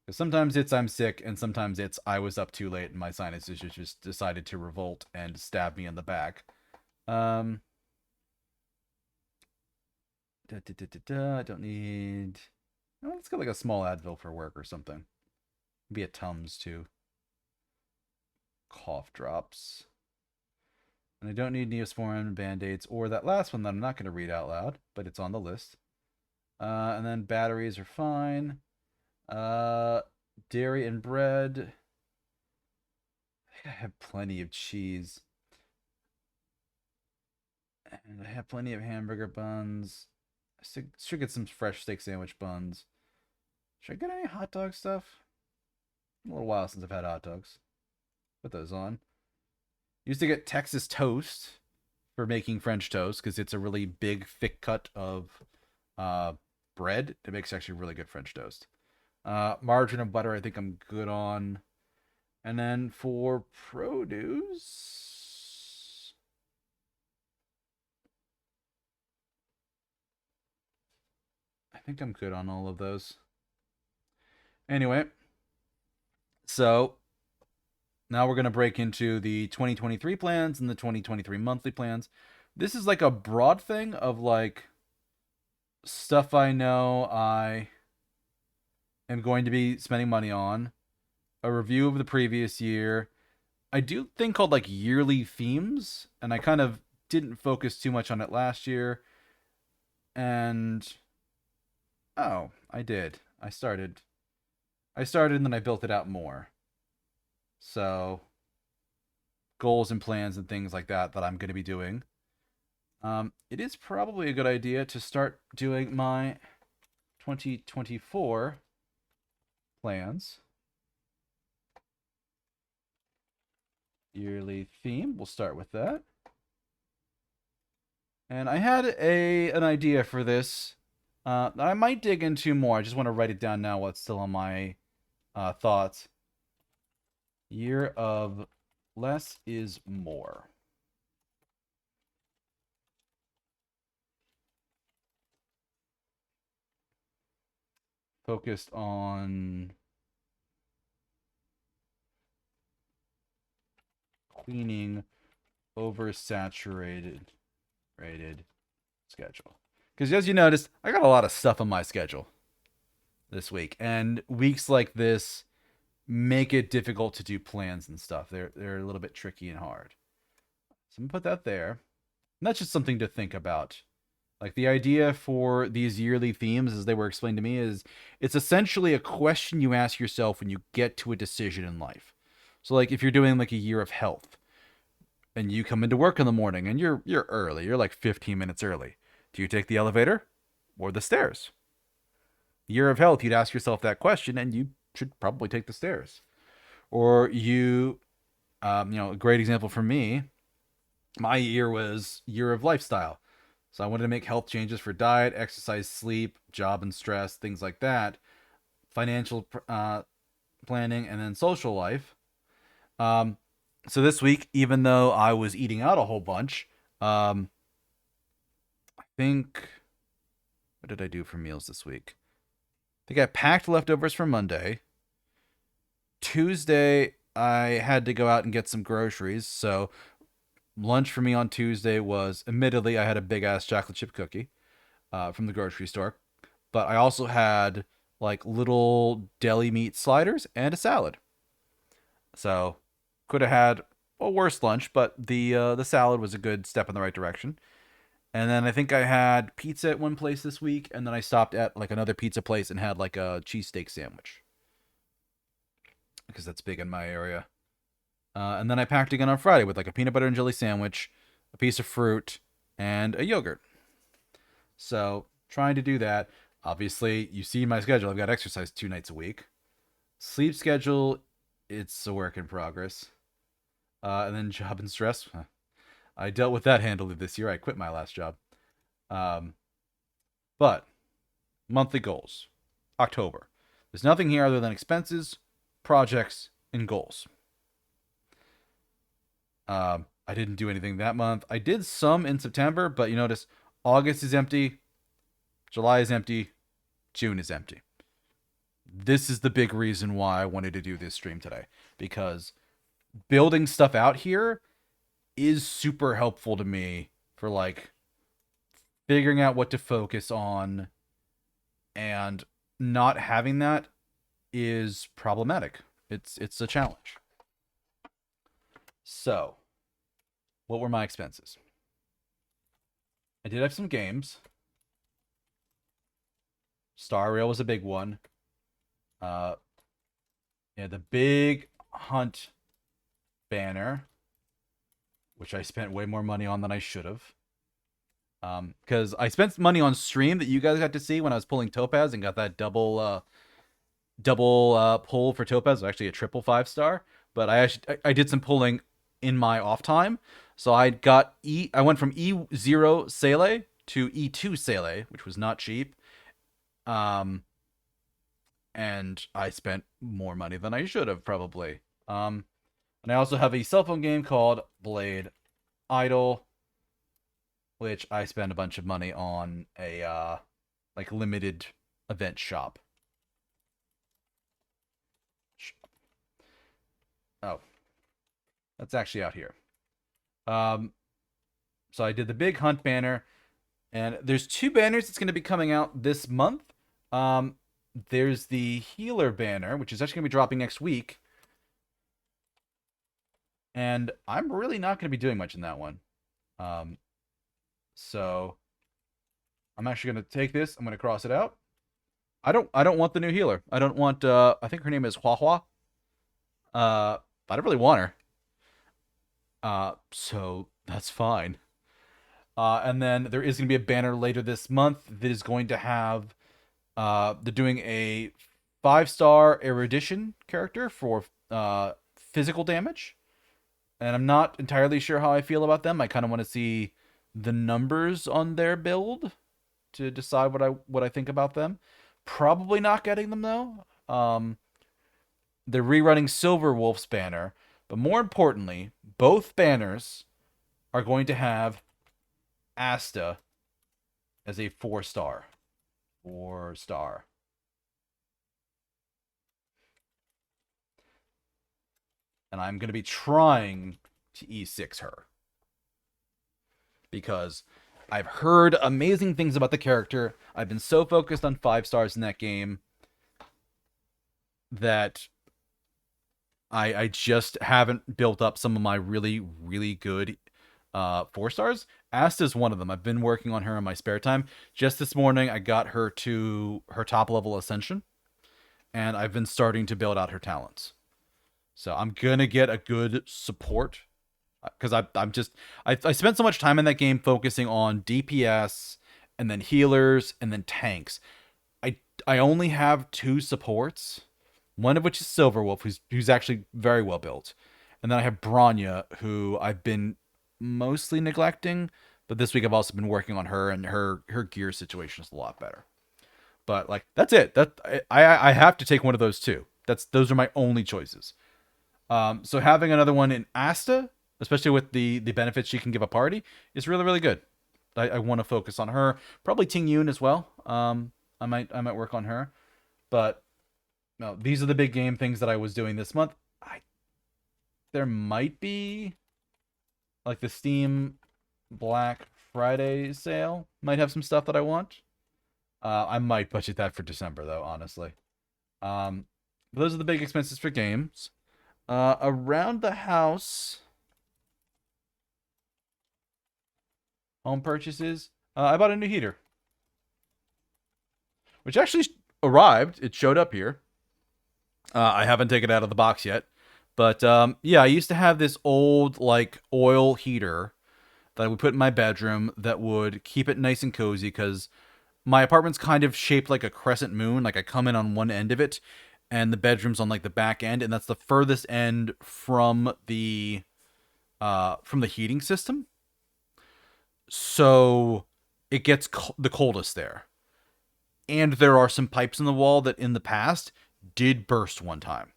Because sometimes it's I'm sick, and sometimes it's I was up too late and my sinuses just decided to revolt and stab me in the back. I don't need. Oh, let's get like a small Advil for work or something. Maybe a Tums too. Cough drops. And I don't need Neosporin, Band-Aids, or that last one that I'm not going to read out loud, but it's on the list. And then batteries are fine. Dairy and bread. I think I have plenty of cheese. And I have plenty of hamburger buns. I should get some fresh steak sandwich buns. Should I get any hot dog stuff? A little while since I've had hot dogs. Put those on. Used to get Texas toast for making French toast because it's a really big, thick cut of bread. It makes actually really good French toast. Margarine and butter, I think I'm good on. And then for produce, I think I'm good on all of those. Anyway, so now we're going to break into the 2023 plans and the 2023 monthly plans. This is like a broad thing of like stuff I know I am going to be spending money on, a review of the previous year. I do a thing called like yearly themes, and I kind of didn't focus too much on it last year. And oh, I did. I started and then I built it out more. So goals and plans and things like that I'm going to be doing. It is probably a good idea to start doing my 2024 plans. Yearly theme. We'll start with that. And I had an idea for this. I might dig into more. I just want to write it down now while it's still on my thoughts. Year of less is more. Focused on cleaning oversaturated schedule. Because as you noticed, I got a lot of stuff on my schedule this week. And weeks like this make it difficult to do plans and stuff. They're a little bit tricky and hard. So I'm going to put that there. And that's just something to think about. Like the idea for these yearly themes, as they were explained to me, is it's essentially a question you ask yourself when you get to a decision in life. So like if you're doing like a year of health and you come into work in the morning and you're early, you're like 15 minutes early. Do you take the elevator or the stairs? Year of health, you'd ask yourself that question and you should probably take the stairs. Or a great example for me, my year was year of lifestyle. So I wanted to make health changes for diet, exercise, sleep, job and stress, things like that, financial planning, and then social life. So this week, even though I was eating out a whole bunch, I think, what did I do for meals this week? I think I packed leftovers for Monday. Tuesday, I had to go out and get some groceries. So lunch for me on Tuesday was, admittedly, I had a big ass chocolate chip cookie from the grocery store. But I also had like little deli meat sliders and a salad. So could have had a worse lunch, but the salad was a good step in the right direction. And then I think I had pizza at one place this week, and then I stopped at like another pizza place and had like a cheesesteak sandwich because that's big in my area. And then I packed again on Friday with like a peanut butter and jelly sandwich, a piece of fruit, and a yogurt. So trying to do that. Obviously, you see my schedule. I've got exercise 2 nights a week. Sleep schedule, it's a work in progress. And then job and stress. I dealt with that handily this year. I quit my last job. Um, but monthly goals. October. There's nothing here other than expenses, projects, and goals. I didn't do anything that month. I did some in September, but you notice August is empty, July is empty, June is empty. This is the big reason why I wanted to do this stream today, because building stuff out here is super helpful to me for like figuring out what to focus on, and not having that is problematic. It's a challenge. So, what were my expenses? I did have some games. Star Rail was a big one. Uh, yeah, the big hunt banner, which I spent way more money on than I should have. Because I spent money on stream that you guys got to see when I was pulling Topaz and got that double pull for Topaz, actually a triple 5-star. But I did some pulling in my off time, so I went from E0 Sele to E2 Sele, which was not cheap. And I spent more money than I should have probably. And I also have a cell phone game called Blade Idol, which I spend a bunch of money on a like limited event shop. Oh, that's actually out here. So I did the big hunt banner, and there's 2 banners that's going to be coming out this month. There's the healer banner, which is actually going to be dropping next week. And I'm really not going to be doing much in that one. So I'm actually going to take this. I'm going to cross it out. I don't want the new healer. I don't want I think her name is Hua Hua. I don't really want her. So that's fine. And then there is going to be a banner later this month that is going to have they're doing a 5-star erudition character for physical damage. And I'm not entirely sure how I feel about them. I kind of want to see the numbers on their build to decide what I think about them. Probably not getting them though. They're rerunning Silver Wolf's banner, but more importantly, both banners are going to have Asta as a 4-star. 4-star. And I'm going to be trying to E6 her, because I've heard amazing things about the character. I've been so focused on 5-stars in that game that I just haven't built up some of my really, really good 4-stars. Asta's one of them. I've been working on her in my spare time. Just this morning, I got her to her top level ascension, and I've been starting to build out her talents. So I'm gonna get a good support, because I spent so much time in that game focusing on DPS and then healers and then tanks. I only have 2 supports, one of which is Silverwolf, who's actually very well built, and then I have Bronya, who I've been mostly neglecting, but this week I've also been working on her, and her gear situation is a lot better. But like that's it. I have to take one of those 2. Those are my only choices. So having another one in Asta, especially with the benefits she can give a party, is really, really good. I want to focus on her. Probably Ting Yun as well. I might work on her. But no, these are the big game things that I was doing this month. There might be like the Steam Black Friday sale might have some stuff that I want. I might budget that for December though, honestly. But those are the big expenses for games. Around the house, home purchases. I bought a new heater, which actually arrived. It showed up here. I haven't taken it out of the box yet, But yeah, I used to have this old like oil heater that I would put in my bedroom that would keep it nice and cozy because my apartment's kind of shaped like a crescent moon. Like I come in on one end of it, and the bedroom's on like the back end, and that's the furthest end from the heating system. So it gets the coldest there. And there are some pipes in the wall that in the past did burst one time.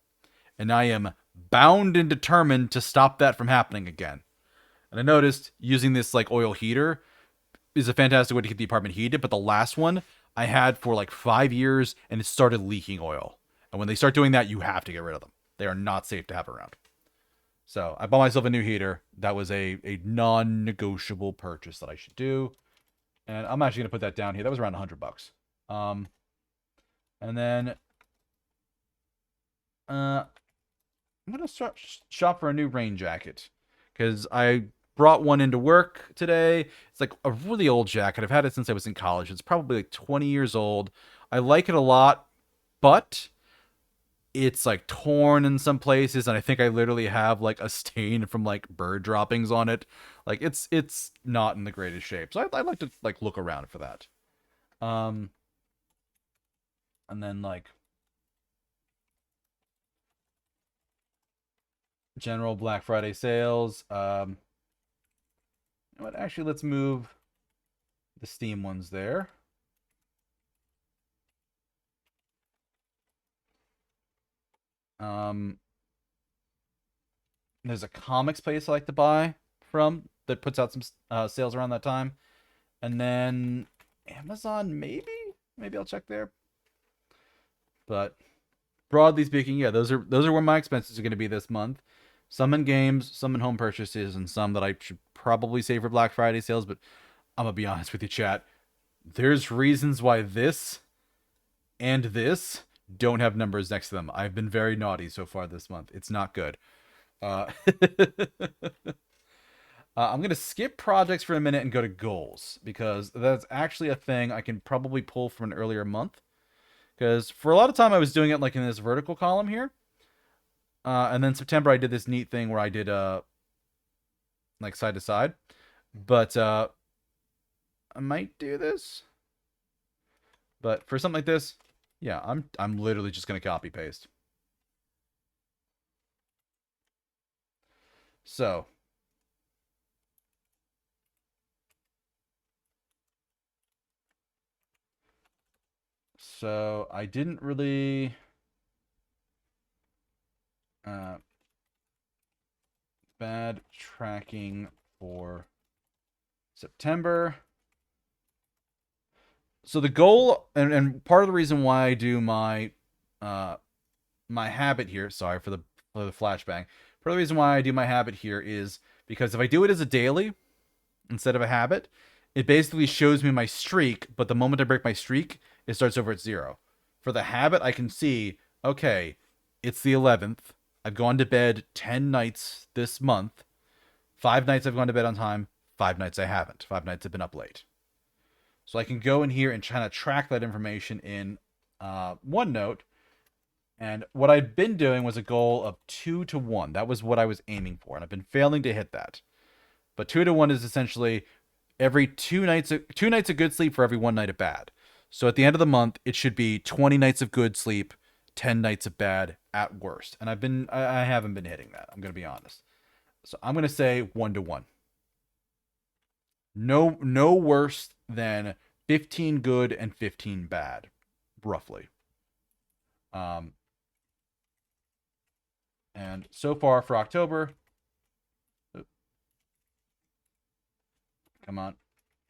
And I am bound and determined to stop that from happening again. And I noticed using this like oil heater is a fantastic way to keep the apartment heated, but the last one I had for like 5 years and it started leaking oil. And when they start doing that, you have to get rid of them. They are not safe to have around. So I bought myself a new heater. That was a non-negotiable purchase that I should do. And I'm actually gonna put that down here. That was around $100. Um, and then I'm gonna start shop for a new rain jacket because I brought one into work today. It's like a really old jacket. I've had it since I was in college. It's probably like 20 years old. I like it a lot, but it's like torn in some places, and I think I literally have like a stain from like bird droppings on it. Like it's not in the greatest shape. So I'd like to like look around for that. Um, and then like general Black Friday sales. You know what? Actually, let's move the Steam ones there. Um, there's a comics place I like to buy from that puts out some sales around that time, and then Amazon maybe I'll check there. But broadly speaking, yeah, those are where my expenses are going to be this month. Some in games, some in home purchases, and some that I should probably save for Black Friday sales. But I'm gonna be honest with you, chat. There's reasons why this and this don't have numbers next to them. I've been very naughty so far this month. It's not good. I'm gonna skip projects for a minute and go to goals because that's actually a thing I can probably pull from an earlier month. Because for a lot of time I was doing it like in this vertical column here, and then September I did this neat thing where I did like side to side. But I might do this. But for something like this, yeah, I'm literally just gonna copy paste. So I didn't really uh, bad tracking for September. So the goal and part of the reason why I do uh my habit here, sorry for the flashbang. Part of the reason why I do my habit here is because if I do it as a daily instead of a habit, it basically shows me my streak, but the moment I break my streak, it starts over at 0. For the habit, I can see, okay, it's the 11th. I've gone to bed 10 nights this month. 5 nights I've gone to bed on time. 5 nights I haven't. 5 nights I've been up late. So I can go in here and try to track that information in OneNote. And what I'd been doing was a goal of 2 to 1. That was what I was aiming for, and I've been failing to hit that. But 2 to 1 is essentially every 2 nights of good sleep for every 1 night of bad. So at the end of the month, it should be 20 nights of good sleep, 10 nights of bad at worst. And I haven't been hitting that. I'm gonna be honest. So I'm gonna say 1 to 1. No worse than 15 good and 15 bad, roughly. Um, and so far for October, come on,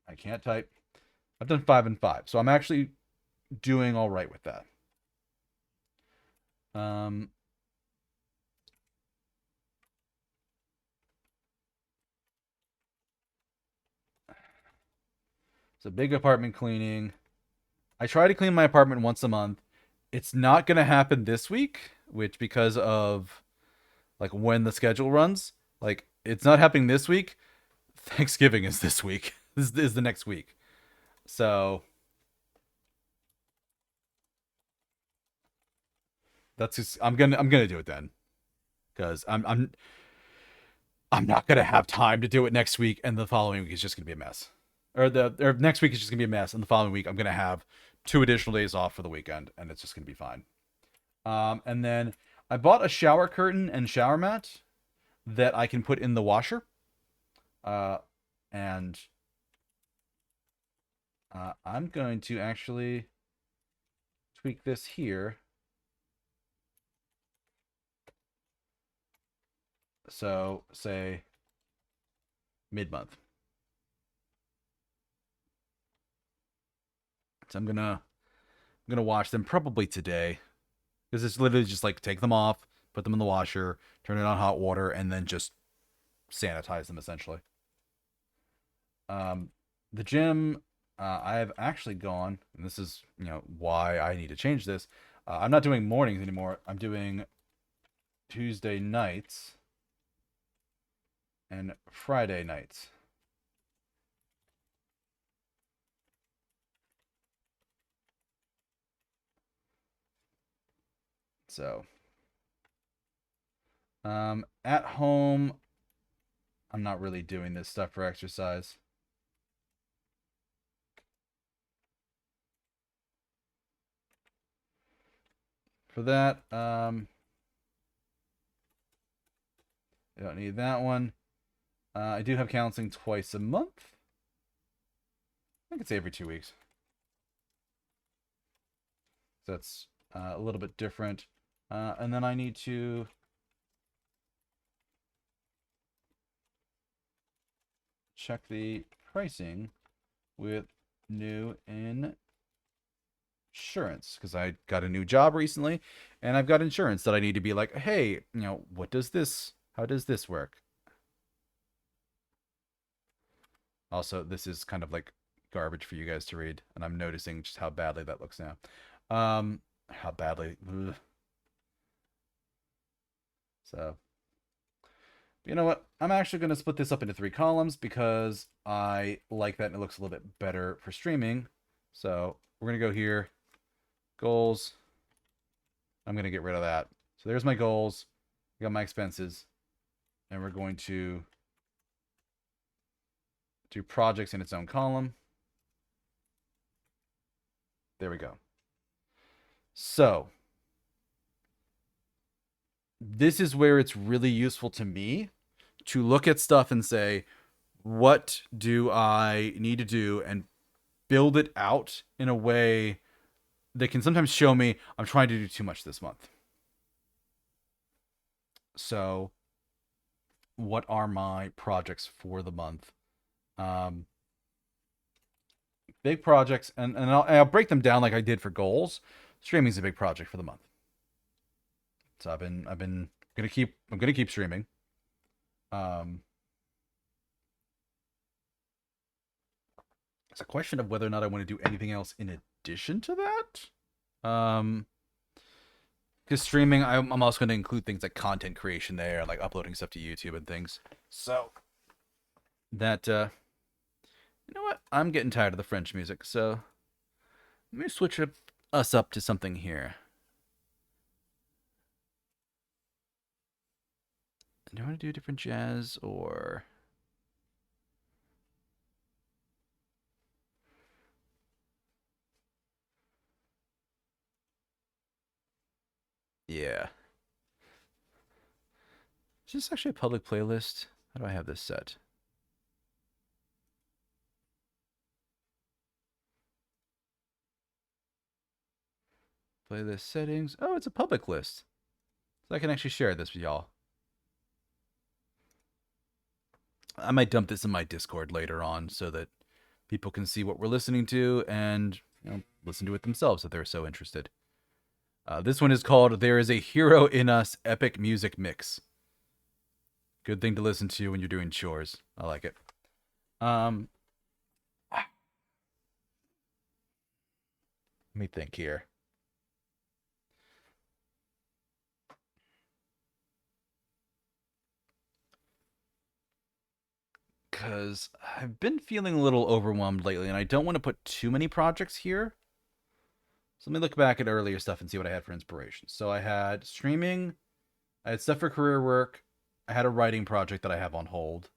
I can't type. I've done 5 and 5, so I'm actually doing all right with that. Um, so big apartment cleaning. I try to clean my apartment once a month. It's not gonna happen this week, which because of like when the schedule runs, like it's not happening this week. Thanksgiving is this week. This is the next week. So that's just I'm gonna do it then. because I'm not gonna have time to do it next week, and the following week is just gonna be a mess. Or next week is just gonna be a mess, and the following week I'm gonna have 2 additional days off for the weekend, and it's just gonna be fine. And then I bought a shower curtain and shower mat that I can put in the washer. Uh, and I'm going to actually tweak this here. So say mid-month. So I'm gonna wash them probably today, because it's literally just like take them off, put them in the washer, turn it on hot water, and then just sanitize them essentially. Um, the gym, I've actually gone, and this is why I need to change this. I'm not doing mornings anymore. I'm doing Tuesday nights and Friday nights. So, at home, I'm not really doing this stuff for exercise. For that, I don't need that one. I do have counseling twice a month. I could say every 2 weeks. So that's a little bit different. And then I need to check the pricing with new insurance, because I got a new job recently and I've got insurance that I need to be like, hey, how does this work? Also, this is kind of like garbage for you guys to read, and I'm noticing just how badly that looks now. How badly. Ugh. So, you know what? I'm actually going to split this up into 3 columns because I like that and it looks a little bit better for streaming. So, we're going to go here, goals. I'm going to get rid of that. So, there's my goals. I got my expenses. And we're going to do projects in its own column. There we go. So, this is where it's really useful to me to look at stuff and say, what do I need to do, and build it out in a way that can sometimes show me I'm trying to do too much this month. So, what are my projects for the month? Big projects, and I'll break them down like I did for goals. Streaming is a big project for the month. So I'm gonna keep streaming. It's a question of whether or not I want to do anything else in addition to that. Because streaming, I'm also going to include things like content creation there, like uploading stuff to YouTube and things. So that you know what? I'm getting tired of the French music, so let me switch us up to something here. Do I want to do different jazz or? Yeah. Is this actually a public playlist? How do I have this set? Playlist settings. Oh, it's a public list. So I can actually share this with y'all. I might dump this in my Discord later on so that people can see what we're listening to and listen to it themselves if they're so interested. This one is called There Is a Hero in Us Epic Music Mix. Good thing to listen to when you're doing chores. I like it. Let me think here. Because I've been feeling a little overwhelmed lately, and I don't want to put too many projects here. So let me look back at earlier stuff and see what I had for inspiration. So I had streaming, I had stuff for career work. I had a writing project that I have on hold,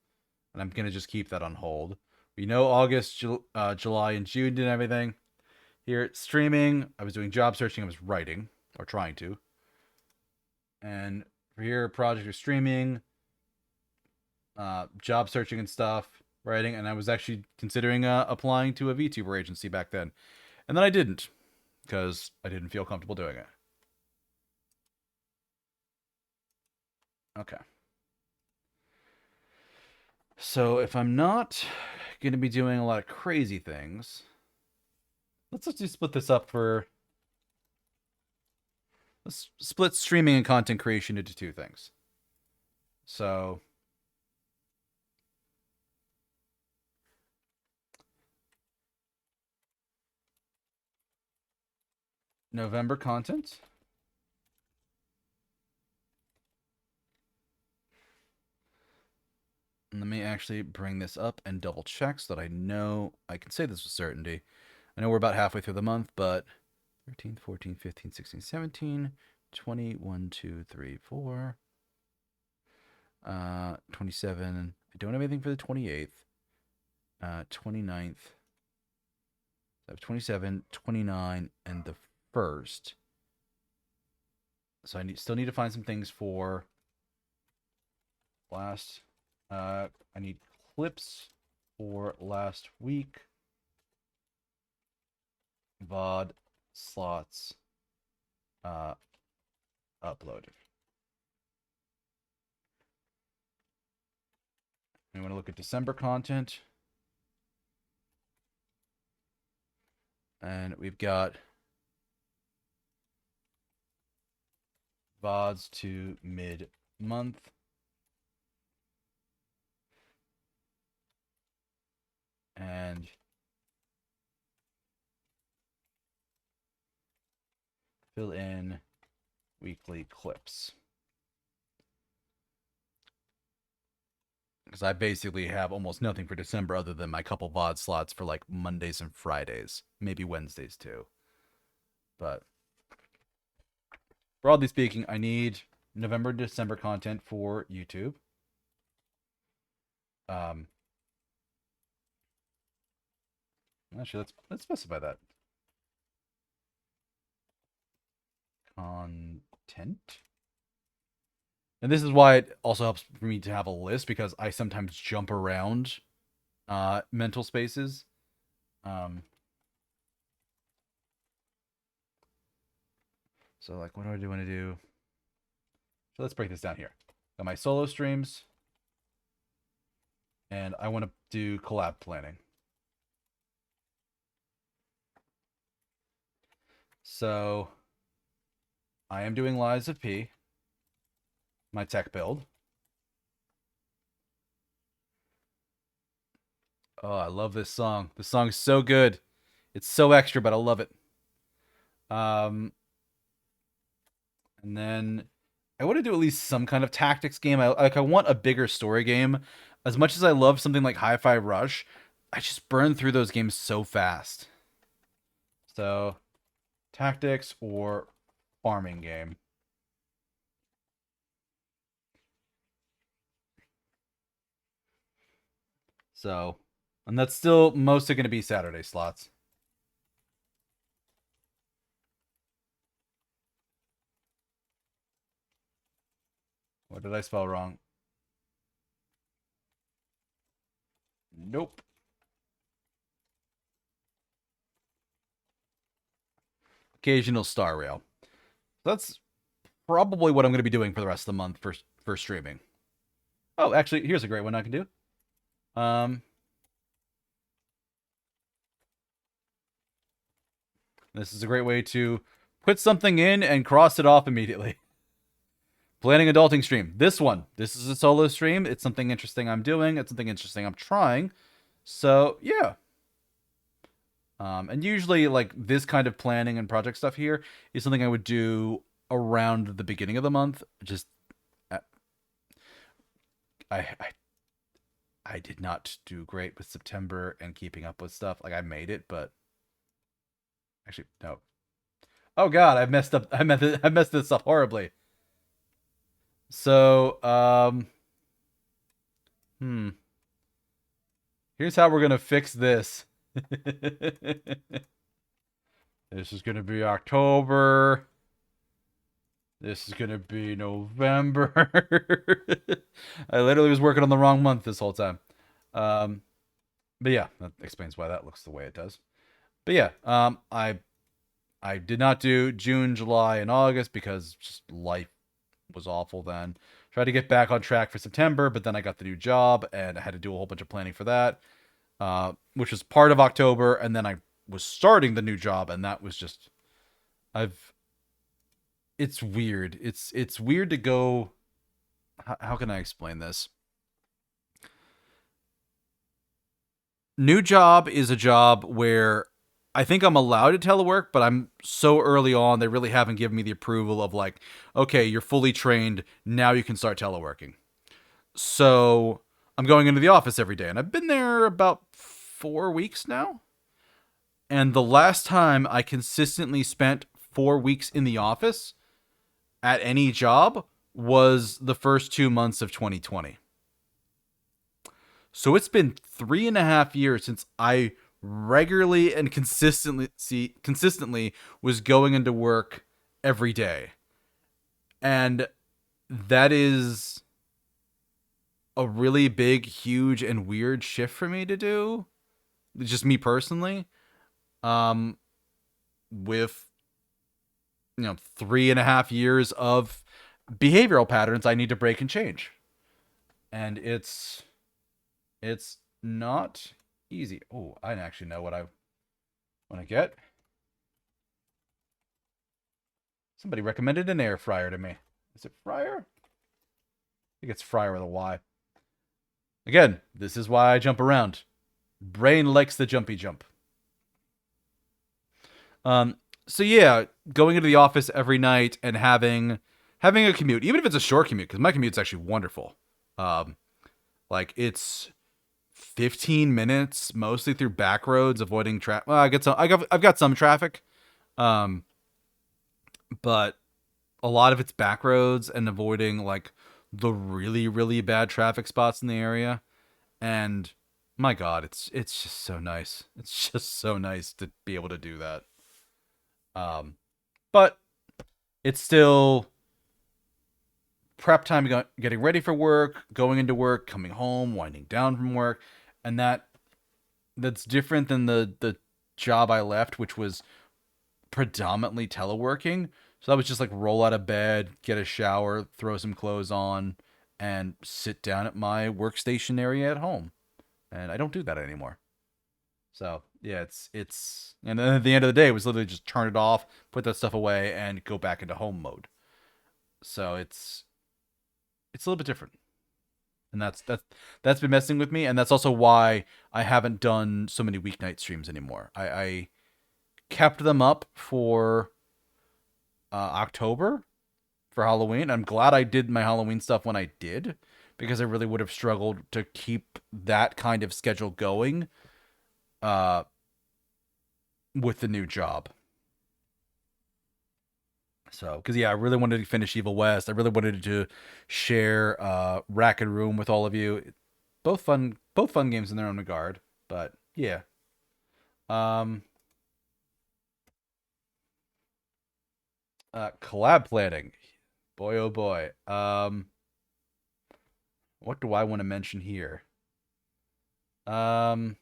and I'm gonna just keep that on hold. We know August, July, and June did everything. Here, streaming, I was doing job searching. I was writing or trying to, and for here, project or streaming, job searching and stuff, writing, and I was actually considering applying to a VTuber agency back then, and then I didn't because I didn't feel comfortable doing it. Okay. So if I'm not going to be doing a lot of crazy things, let's just split this up for. Let's split streaming and content creation into two things. So November content. And let me actually bring this up and double check so that I know I can say this with certainty. I know we're about halfway through the month, but 13, 14, 15, 16, 17, 20, 1, 2, 3, 4, 27. I don't have anything for the 28th, 29th. I have 27, 29, and the 1st. So I still need to find some things for last. I need clips for last week. VOD slots uploaded. We want to look at December content. And we've got VODs to mid-month. And fill in weekly clips. Because I basically have almost nothing for December other than my couple VOD slots for like Mondays and Fridays, maybe Wednesdays too. But broadly speaking, I need November, December content for YouTube. Actually, let's specify that. Content. And this is why it also helps for me to have a list, because I sometimes jump around mental spaces. So like, what do I want to do? So let's break this down here. Got my solo streams, and I want to do collab planning. So I am doing Lies of P, my tech build. Oh, I love this song. This song is so good. It's so extra, but I love it. And then I want to do at least some kind of tactics game. I want a bigger story game. As much as I love something like Hi-Fi Rush, I just burn through those games so fast. So, tactics or farming game. So, and that's still mostly going to be Saturday slots. What did I spell wrong? Nope. Occasional Star Rail. That's probably what I'm going to be doing for the rest of the month for streaming. Oh, actually, here's a great one I can do. This is a great way to put something in and cross it off immediately. Planning adulting stream. This is a solo stream. It's something interesting I'm doing. It's something interesting I'm trying. So, yeah. And usually, like, this kind of planning and project stuff here is something I would do around the beginning of the month. Just, I, I, I did not do great with September and keeping up with stuff. Like, I made it, but actually, no. Oh God, I messed up. I messed this up horribly. So, hmm. Here's how we're gonna fix this. This is gonna be October. This is gonna be November. I literally was working on the wrong month this whole time. Um, but yeah, that explains why that looks the way it does. But yeah, I did not do June, July, and August because just life was awful then. Tried to get back on track for September, but then I got the new job and I had to do a whole bunch of planning for that, which was part of October. And then I was starting the new job, and that was just I've. It's weird. It's weird to go. How can I explain this? New job is a job where I think I'm allowed to telework, but I'm so early on, they really haven't given me the approval of like, okay, you're fully trained. Now you can start teleworking. So I'm going into the office every day, and I've been there about 4 weeks now. And the last time I consistently spent 4 weeks in the office at any job was the first 2 months of 2020. So it's been 3.5 years since I regularly and consistently was going into work every day. And that is a really big, huge, and weird shift for me to do. Just me personally. Um, with 3.5 years of behavioral patterns I need to break and change. And it's not easy. Oh, I actually know what I want to get. Somebody recommended an air fryer to me. Is it fryer? I think it's fryer with a Y. Again, this is why I jump around. Brain likes the jumpy jump. So yeah, going into the office every night and having a commute, even if it's a short commute, because my commute's actually wonderful. Um, like it's 15 minutes, mostly through back roads, avoiding traffic. Well, I've got some traffic, um, but a lot of it's back roads and avoiding like the really really bad traffic spots in the area. And my God, it's just so nice. It's just so nice to be able to do that. Um, but it's still prep time, getting ready for work, going into work, coming home, winding down from work, and that's different than the job I left, which was predominantly teleworking. So I was just like roll out of bed, get a shower, throw some clothes on, and sit down at my workstation area at home. And I don't do that anymore. So yeah, and then at the end of the day, it was literally just turn it off, put that stuff away, and go back into home mode. So it's a little bit different, and that's been messing with me, and that's also why I haven't done so many weeknight streams anymore. I kept them up for October for Halloween. I'm glad I did my Halloween stuff when I did, because I really would have struggled to keep that kind of schedule going uh, with the new job. So, because yeah, I really wanted to finish Evil West. I really wanted to share Rack and Room with all of you. Both fun games in their own regard. But yeah, um, collab planning, boy oh boy. What do I want to mention here? Um,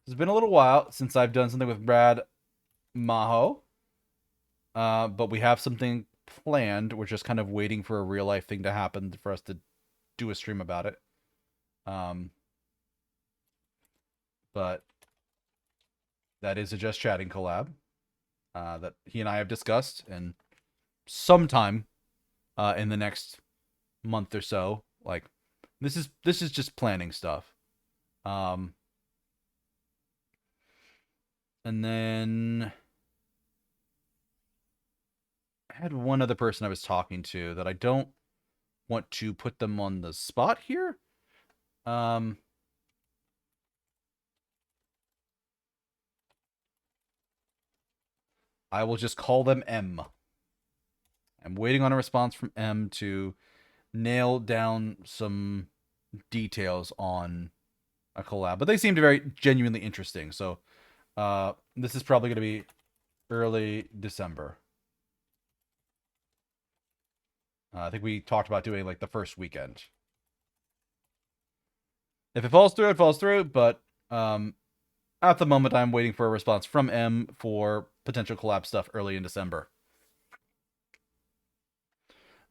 it's been a little while since I've done something with Brad Maho. But we have something planned. We're just kind of waiting for a real life thing to happen for us to do a stream about it. Um, but that is a Just Chatting collab that he and I have discussed, and sometime in the next month or so. Like this is just planning stuff. Um, and then I had one other person I was talking to that I don't want to put them on the spot here. Um, I will just call them M. I'm waiting on a response from M to nail down some details on a collab, but they seemed very genuinely interesting. So this is probably going to be early December. I think we talked about doing like the first weekend. If it falls through, it falls through. But at the moment, I'm waiting for a response from M for potential collab stuff early in December.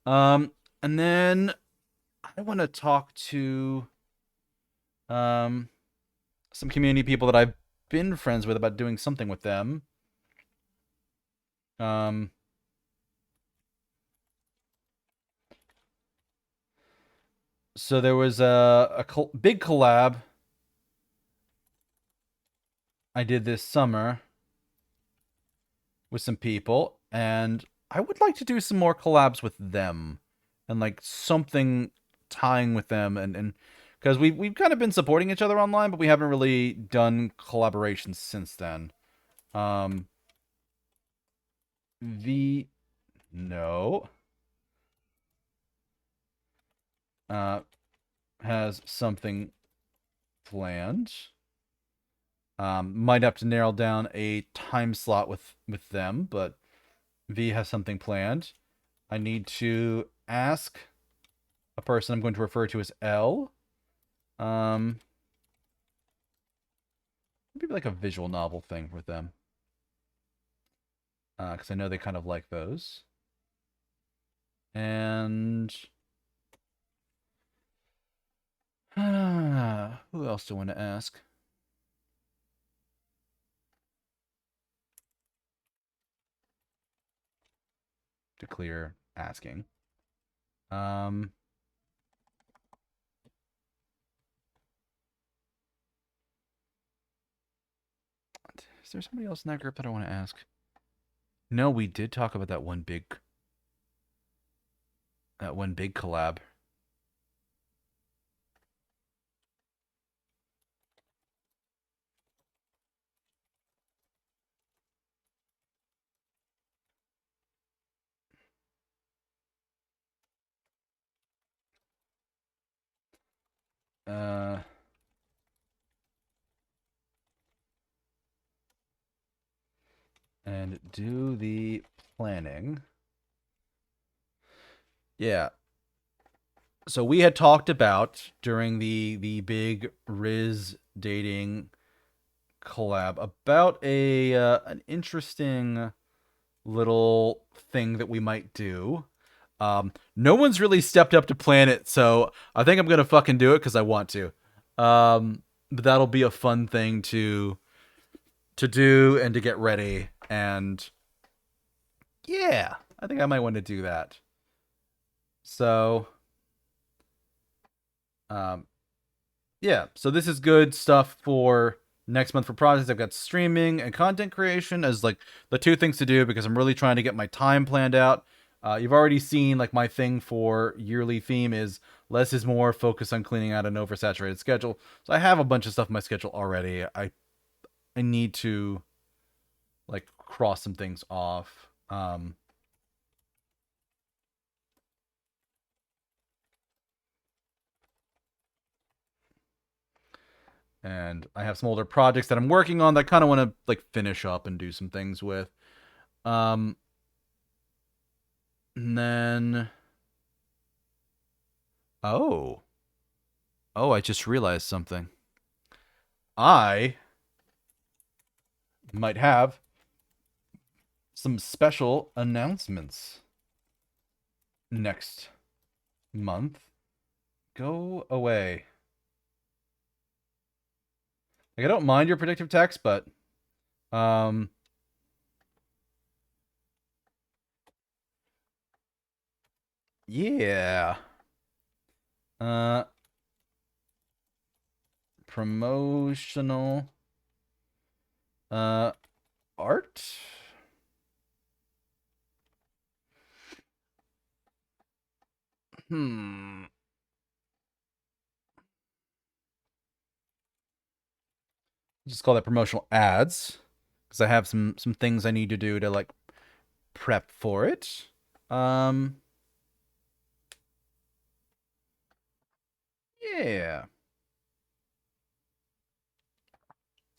And then I want to talk to um some community people that I've been friends with about doing something with them. Um, so there was a big collab I did this summer with some people, and I would like to do some more collabs with them, and like something tying with them, and because we've kind of been supporting each other online, but we haven't really done collaborations since then. Um, V no uh has something planned. Might have to narrow down a time slot with them, but V has something planned. I need to ask a person I'm going to refer to as L. Um, maybe like a visual novel thing with them, because I know they kind of like those. And who else do I want to ask? To clear asking. Um, is there somebody else in that group that I want to ask? No, we did talk about that one big collab. Uh, and do the planning. Yeah. So we had talked about during the big Riz dating collab about a an interesting little thing that we might do. No one's really stepped up to plan it, so I think I'm gonna fucking do it because I want to. But that'll be a fun thing to do and to get ready, and yeah, I think I might want to do that. So, um, yeah, so this is good stuff for next month for projects. I've got streaming and content creation as like the two things to do because I'm really trying to get my time planned out. You've already seen like my thing for yearly theme is less is more, focus on cleaning out an oversaturated schedule. So I have a bunch of stuff in my schedule already. I need to like cross some things off. And I have some older projects that I'm working on that I kind of want to like finish up and do some things with. Um, and then oh, I just realized something. I might have some special announcements next month. Go away. Like I don't mind your predictive text, but um yeah. Uh promotional uh art. Hmm. Just call that promotional ads because I have some things I need to do to like prep for it. Yeah.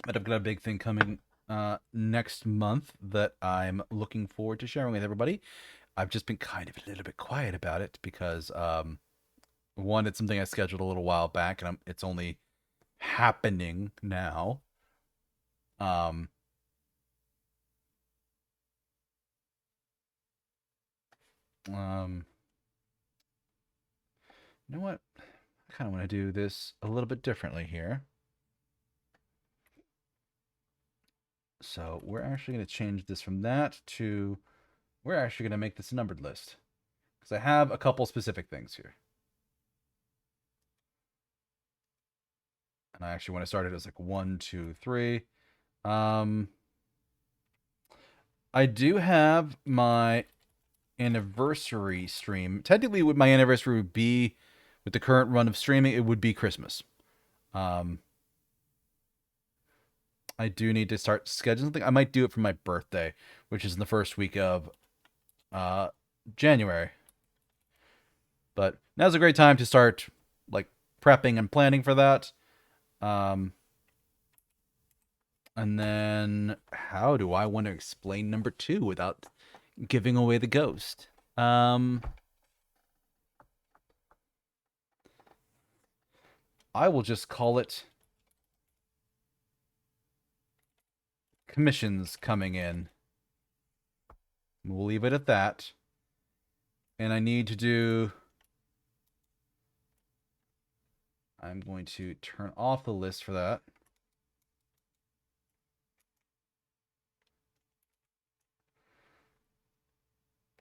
But I've got a big thing coming next month that I'm looking forward to sharing with everybody. I've just been kind of a little bit quiet about it because one, it's something I scheduled a little while back, and it's only happening now. Um, um, you know what? I kind of want to do this a little bit differently here. So we're actually going to change this from that to we're actually going to make this a numbered list because I have a couple specific things here. And I actually want to start it as like 1, 2, 3. Um, I do have my anniversary stream. Technically, what my anniversary would be with the current run of streaming, it would be Christmas. Um, I do need to start scheduling something. I might do it for my birthday, which is in the first week of uh, January. But now's a great time to start like prepping and planning for that. Um, and then how do I want to explain number 2 without giving away the ghost? I will just call it commissions coming in. We'll leave it at that. And I need to do... I'm going to turn off the list for that.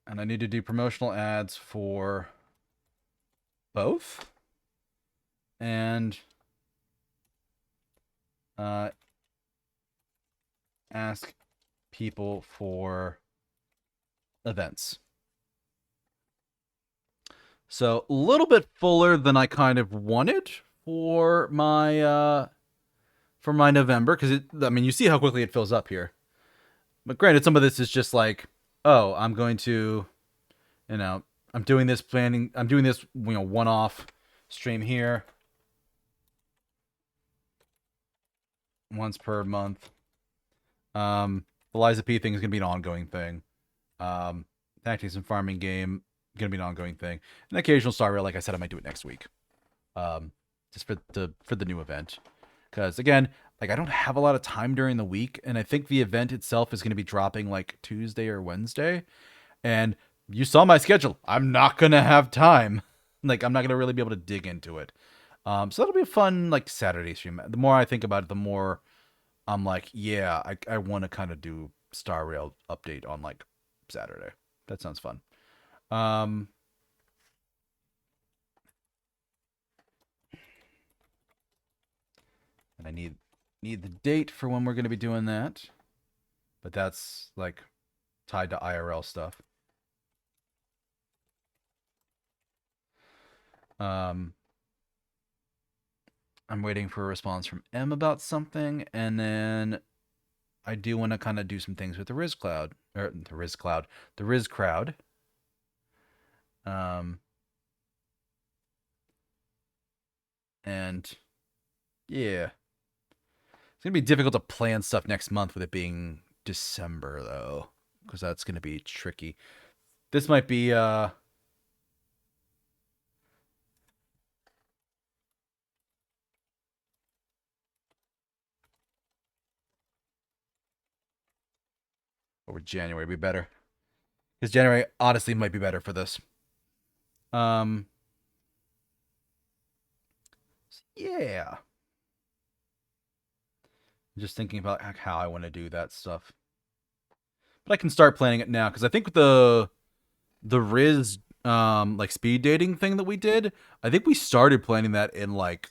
And I need to do promotional ads for both. And ask people for events. So a little bit fuller than I kind of wanted for my November, because I mean, you see how quickly it fills up here. But granted, some of this is just like, oh, I'm going to, I'm doing this planning. I'm doing this, one-off stream here once per month. The Liza P thing is going to be an ongoing thing. Tactics and farming game going to be an ongoing thing. An occasional Star Rail, like I said, I might do it next week. Just for the new event, because again, like I don't have a lot of time during the week, and I think the event itself is going to be dropping like Tuesday or Wednesday, and you saw my schedule. I'm not gonna have time. Like I'm not gonna really be able to dig into it. So that'll be a fun like Saturday stream. The more I think about it, the more I'm like, yeah, I want to kind of do Star Rail update on like Saturday. That sounds fun. Um, and I need the date for when we're going to be doing that, but that's like tied to IRL stuff. I'm waiting for a response from M about something, and then I do want to kind of do some things with the Riz Cloud, or the Riz Crowd. And yeah, it's gonna be difficult to plan stuff next month with it being December though, because that's gonna be tricky. This might be over January be better, because January honestly might be better for this. Yeah. I'm just thinking about how I want to do that stuff. But I can start planning it now, because I think the Riz like speed dating thing that we did, I think we started planning that in like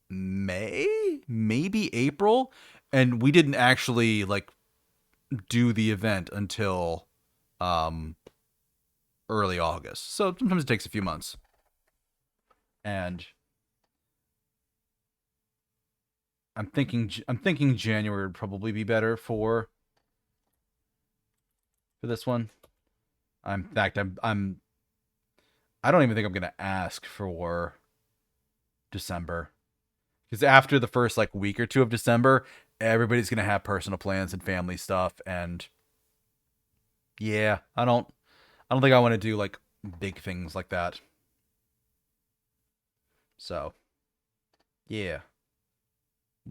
May, maybe April, and we didn't actually like do the event until early August. So sometimes it takes a few months. And I'm thinking January would probably be better for this one. In fact, I don't even think I'm gonna ask for December because after the first like week or two of December, everybody's gonna have personal plans and family stuff, and yeah, I don't think I want to do like big things like that. So yeah,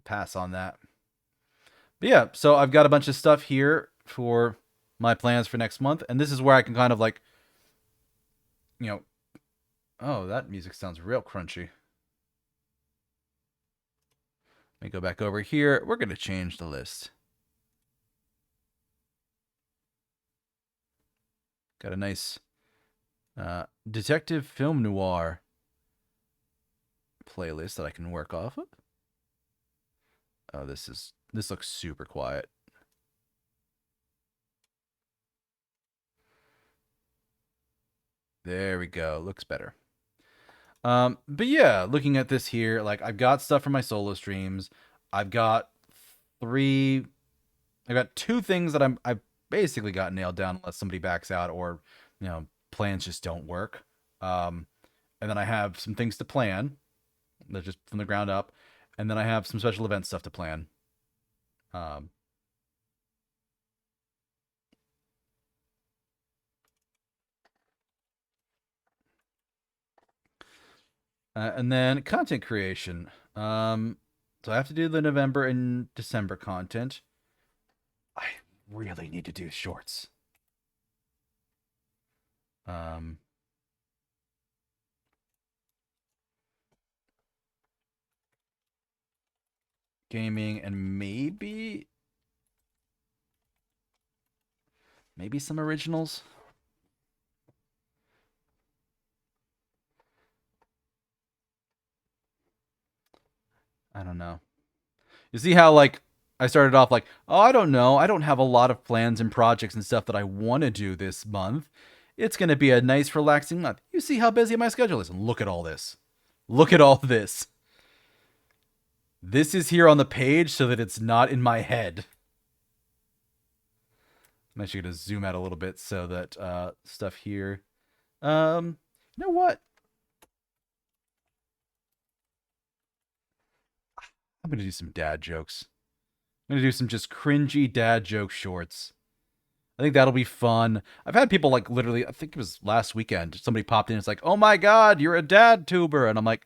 pass on that. But yeah, so I've got a bunch of stuff here for my plans for next month, and this is where I can kind of like, you know, oh, that music sounds real crunchy. Let me go back over here. We're gonna change the list. Got a nice detective film noir playlist that I can work off of. Oh, this looks super quiet. There we go. Looks better. But yeah, looking at this here, like I've got stuff for my solo streams. I've got three. I got two things that I've basically got nailed down unless somebody backs out or plans just don't work. Um, and then I have some things to plan. They're just from the ground up, and then I have some special event stuff to plan. Um, and then content creation. So I have to do the November and December content. I really need to do shorts. Um, Gaming and maybe some originals. I don't know. You see how like I started off like, oh, I don't know. I don't have a lot of plans and projects and stuff that I want to do this month. It's going to be a nice, relaxing month. You see how busy my schedule is. And look at all this. Look at all this. This is here on the page so that it's not in my head. I'm actually going to zoom out a little bit so that stuff here. You know what? I'm going to do some dad jokes. I'm going to do some just cringy dad joke shorts. I think that'll be fun. I've had people like literally, I think it was last weekend, somebody popped in. It's like, oh my God, you're a dad tuber. And I'm like,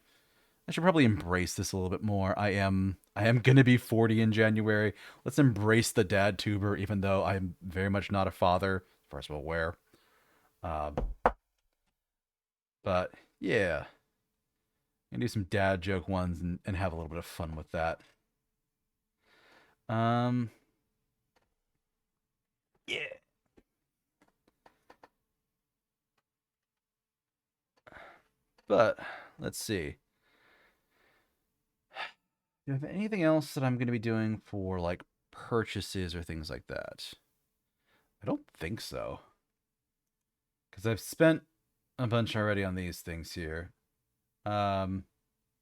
I should probably embrace this a little bit more. I am going to be 40 in January. Let's embrace the dad tuber, even though I'm very much not a father, as far as I'm aware. Uh, but yeah, I'm going to do some dad joke ones and have a little bit of fun with that. Um, yeah. But let's see. Do I have anything else that I'm going to be doing for like purchases or things like that? I don't think so. Because I've spent a bunch already on these things here. Um,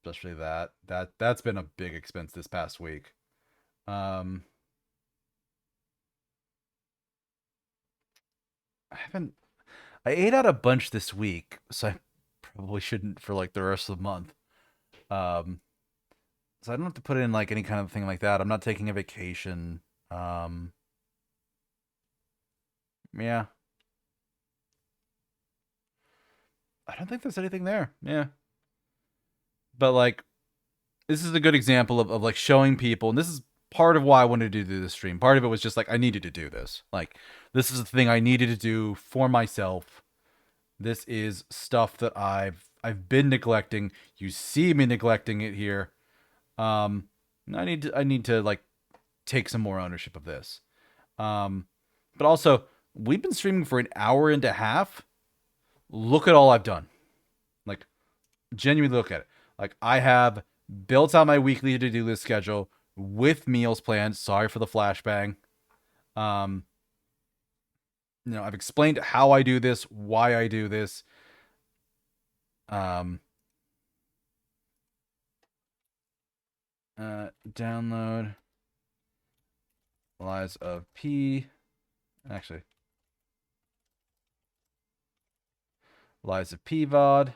Especially that's been a big expense this past week. Um, I ate out a bunch this week, so I probably shouldn't for like the rest of the month. Um, so I don't have to put in like any kind of thing like that. I'm not taking a vacation. Um, yeah, I don't think there's anything there. Yeah, but like this is a good example of like showing people, and this is part of why I wanted to do this stream. Part of it was just like I needed to do this. Like this is the thing I needed to do for myself. This is stuff that I've been neglecting. You see me neglecting it here. Um, I need to like take some more ownership of this. Um, but also we've been streaming for an hour and a half. Look at all I've done. Like genuinely look at it. Like I have built out my weekly to-do list schedule with meals planned. Sorry for the flashbang. Um, I've explained how I do this, why I do this. Um, Download Lies of P. Actually, Eliza PVOD.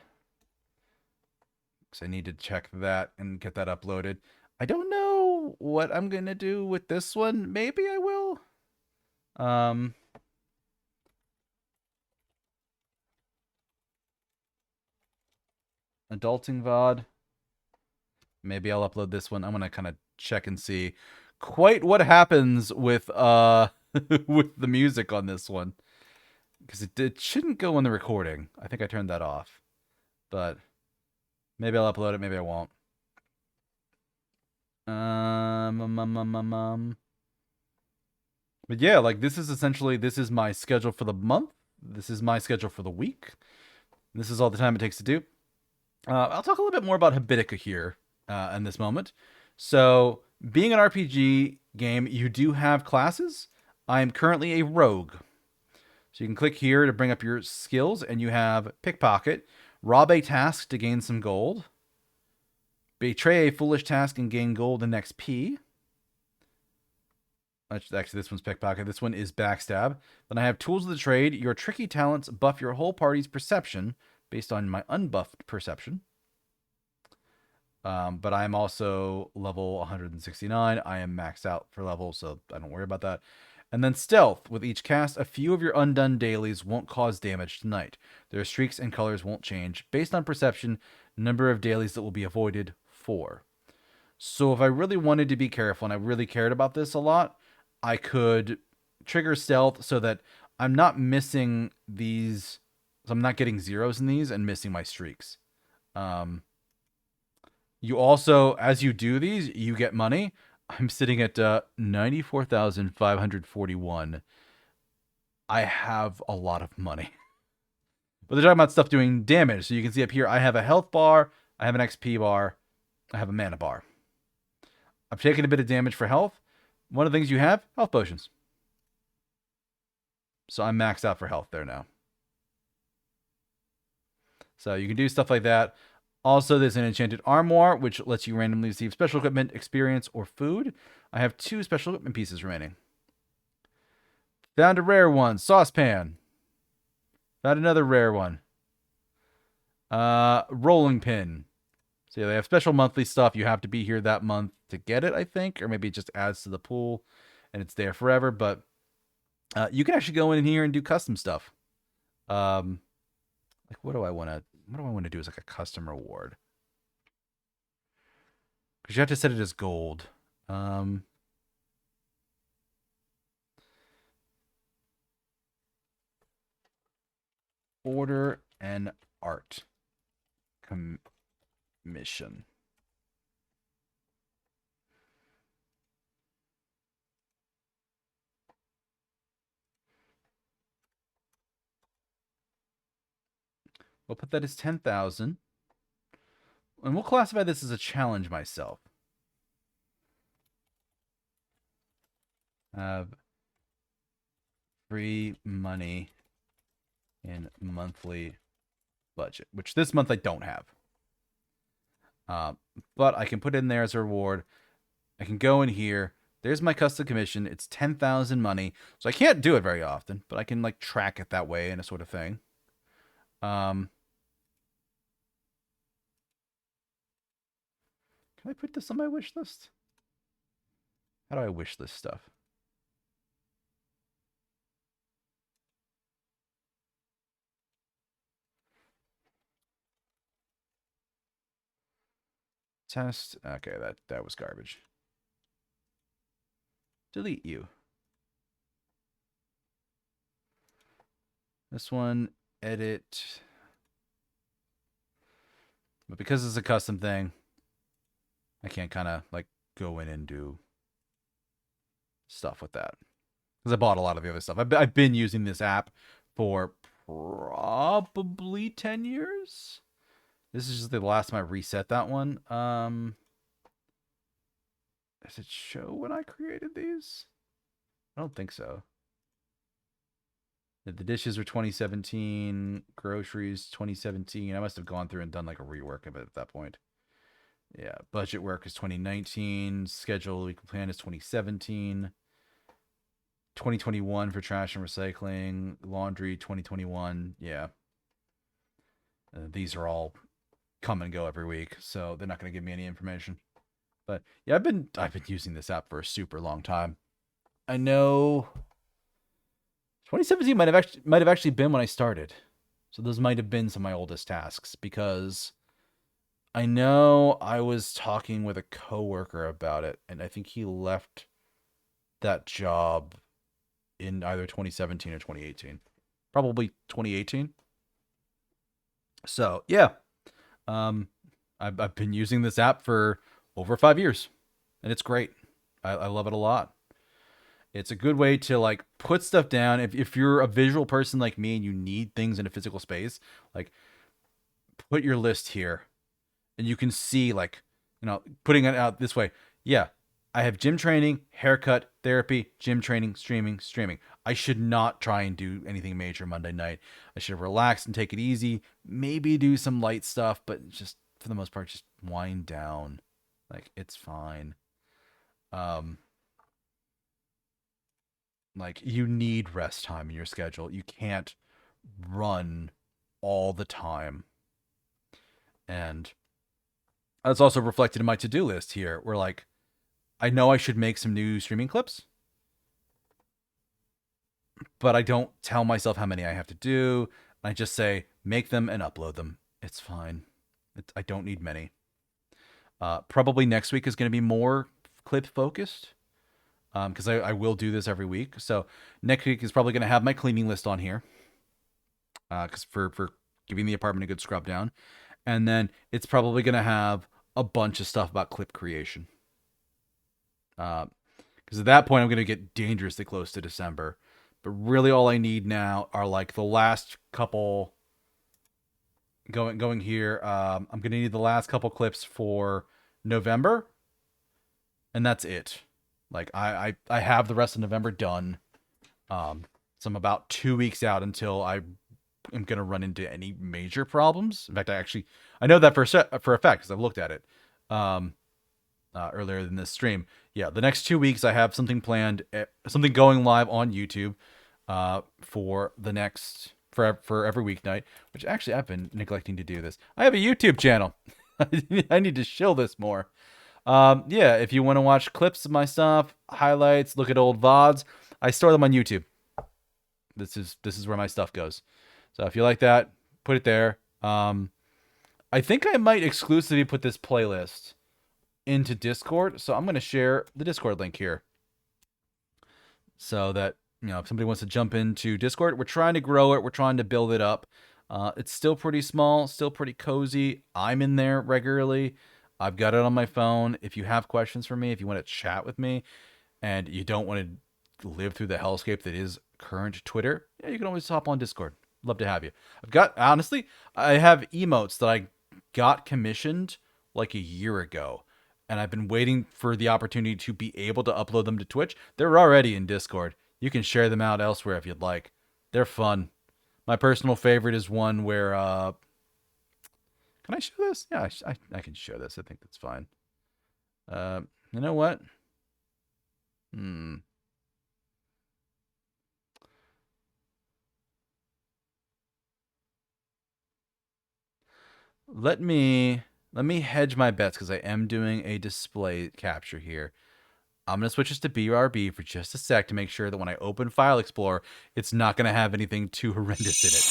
Because I need to check that and get that uploaded. I don't know what I'm going to do with this one. Maybe I will. Adulting VOD. Maybe I'll upload this one. I'm going to kind of check and see quite what happens with with the music on this one. Because it shouldn't go in the recording. I think I turned that off. But maybe I'll upload it, maybe I won't. But yeah, like this is my schedule for the month. This is my schedule for the week. This is all the time it takes to do. I'll talk a little bit more about Habitica here in this moment. So, being an RPG game, you do have classes. I am currently a rogue. So you can click here to bring up your skills, and you have pickpocket, rob a task to gain some gold, betray a foolish task and gain gold and XP. Actually, this one's pickpocket. This one is backstab. Then I have tools of the trade. Your tricky talents buff your whole party's perception based on my unbuffed perception. But I'm also level 169. I am maxed out for level, so I don't worry about that. And then stealth. With each cast, a few of your undone dailies won't cause damage tonight. Their streaks and colors won't change. Based on perception, number of dailies that will be avoided, 4. So if I really wanted to be careful and I really cared about this a lot, I could trigger stealth so that I'm not missing these. So I'm not getting zeros in these and missing my streaks. You also, as you do these, you get money. I'm sitting at 94,541. I have a lot of money. But they're talking about stuff doing damage. So you can see up here, I have a health bar, I have an XP bar, I have a mana bar. I'm taking a bit of damage for health. One of the things you have, health potions. So I'm maxed out for health there now. So you can do stuff like that. Also, there's an enchanted armoire, which lets you randomly receive special equipment, experience, or food. I have 2 special equipment pieces remaining. Found a rare one, saucepan. Found another rare one. Rolling pin. So yeah, they have special monthly stuff. You have to be here that month to get it, I think. Or maybe it just adds to the pool and it's there forever. But you can actually go in here and do custom stuff. Like what do I want to do as like a custom reward? Because you have to set it as gold. Order and art commission. We'll put that as 10,000. And we'll classify this as a challenge myself. Have free money in monthly budget, which this month I don't have. But I can put in there as a reward. I can go in here. There's my custom commission. It's 10,000 money. So I can't do it very often, but I can like track it that way and a sort of thing. Can I put this on my wish list? How do I wish list stuff? Test. Okay, that was garbage. Delete you. This one, edit. But because it's a custom thing, I can't kind of like go in and do stuff with that. Because I bought a lot of the other stuff. I've been using this app for probably 10 years. This is just the last time I reset that one. Does it show when I created these? I don't think so. The dishes were 2017. Groceries 2017. I must have gone through and done like a rework of it at that point. Yeah, budget work is 2019. Schedule weekly plan is 2017. 2021 for trash and recycling. Laundry 2021. Yeah. These are all come and go every week, so they're not going to give me any information. But yeah, I've been using this app for a super long time. I know 2017 might have actually been when I started. So those might have been some of my oldest tasks because I know I was talking with a coworker about it, and I think he left that job in either 2017 or 2018. Probably 2018. So yeah, um, I've been using this app for over 5 years, and it's great. I love it a lot. It's a good way to like put stuff down. If you're a visual person like me and you need things in a physical space, like put your list here, and you can see like putting it out this way. Yeah, I have gym training, haircut, therapy, gym training, streaming. I should not try and do anything major Monday night. I should relax and take it easy. Maybe do some light stuff, but just for the most part, just wind down. Like it's fine. Um, like you need rest time in your schedule. You can't run all the time. And that's also reflected in my to-do list here, where like I know I should make some new streaming clips, but I don't tell myself how many I have to do. I just say make them and upload them. It's fine. I don't need many. Probably next week is going to be more clip focused because I will do this every week. So next week is probably going to have my cleaning list on here because for giving the apartment a good scrub down, and then it's probably going to have a bunch of stuff about clip creation. Because at that point I'm going to get dangerously close to December. But really, all I need now are like the last couple going here. I'm going to need the last couple clips for November, and that's it. Like I have the rest of November done. So I'm about 2 weeks out until I am going to run into any major problems. In fact, I know that for a fact because I've looked at it. Earlier in this stream. Yeah, the next 2 weeks I have something planned, something going live on YouTube for the next for every weeknight. Which actually I've been neglecting to do this. I have a YouTube channel. I need to show this more. Yeah, if you want to watch clips of my stuff, highlights, look at old VODs, I store them on YouTube. This is where my stuff goes. So if you like that, put it there. I think I might exclusively put this playlist into Discord, so I'm going to share the Discord link here so that if somebody wants to jump into Discord. We're trying to grow it, we're trying to build it up. It's still pretty small, still pretty cozy. I'm in there regularly. I've got it on my phone. If you have questions for me, if you want to chat with me and you don't want to live through the hellscape that is current Twitter, yeah, you can always hop on Discord. Love to have you. I have emotes that I got commissioned like a year ago, and I've been waiting for the opportunity to be able to upload them to Twitch. They're already in Discord. You can share them out elsewhere if you'd like. They're fun. My personal favorite is one where can I show this? Yeah, I can show this. I think that's fine. You know what? Let me hedge my bets because I am doing a display capture here. I'm going to switch this to BRB for just a sec to make sure that when I open File Explorer, it's not going to have anything too horrendous in it.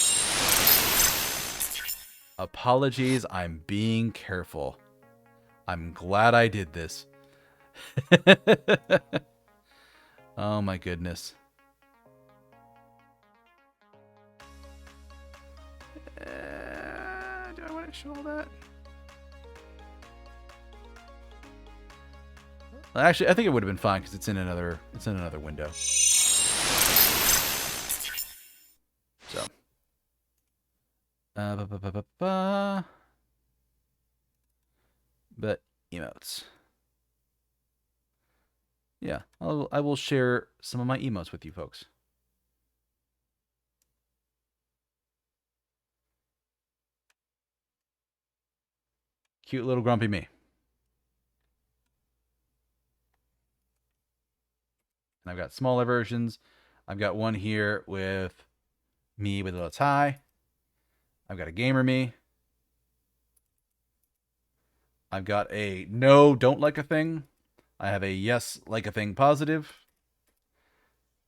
Apologies, I'm being careful. I'm glad I did this. Oh my goodness. Do I want to show all that? Actually, I think it would have been fine because it's in another window. So, but emotes. Yeah, I will share some of my emotes with you folks. Cute little grumpy me. And I've got smaller versions. I've got one here with me with a little tie. I've got a gamer me. I've got a no, don't like a thing. I have a yes, like a thing positive.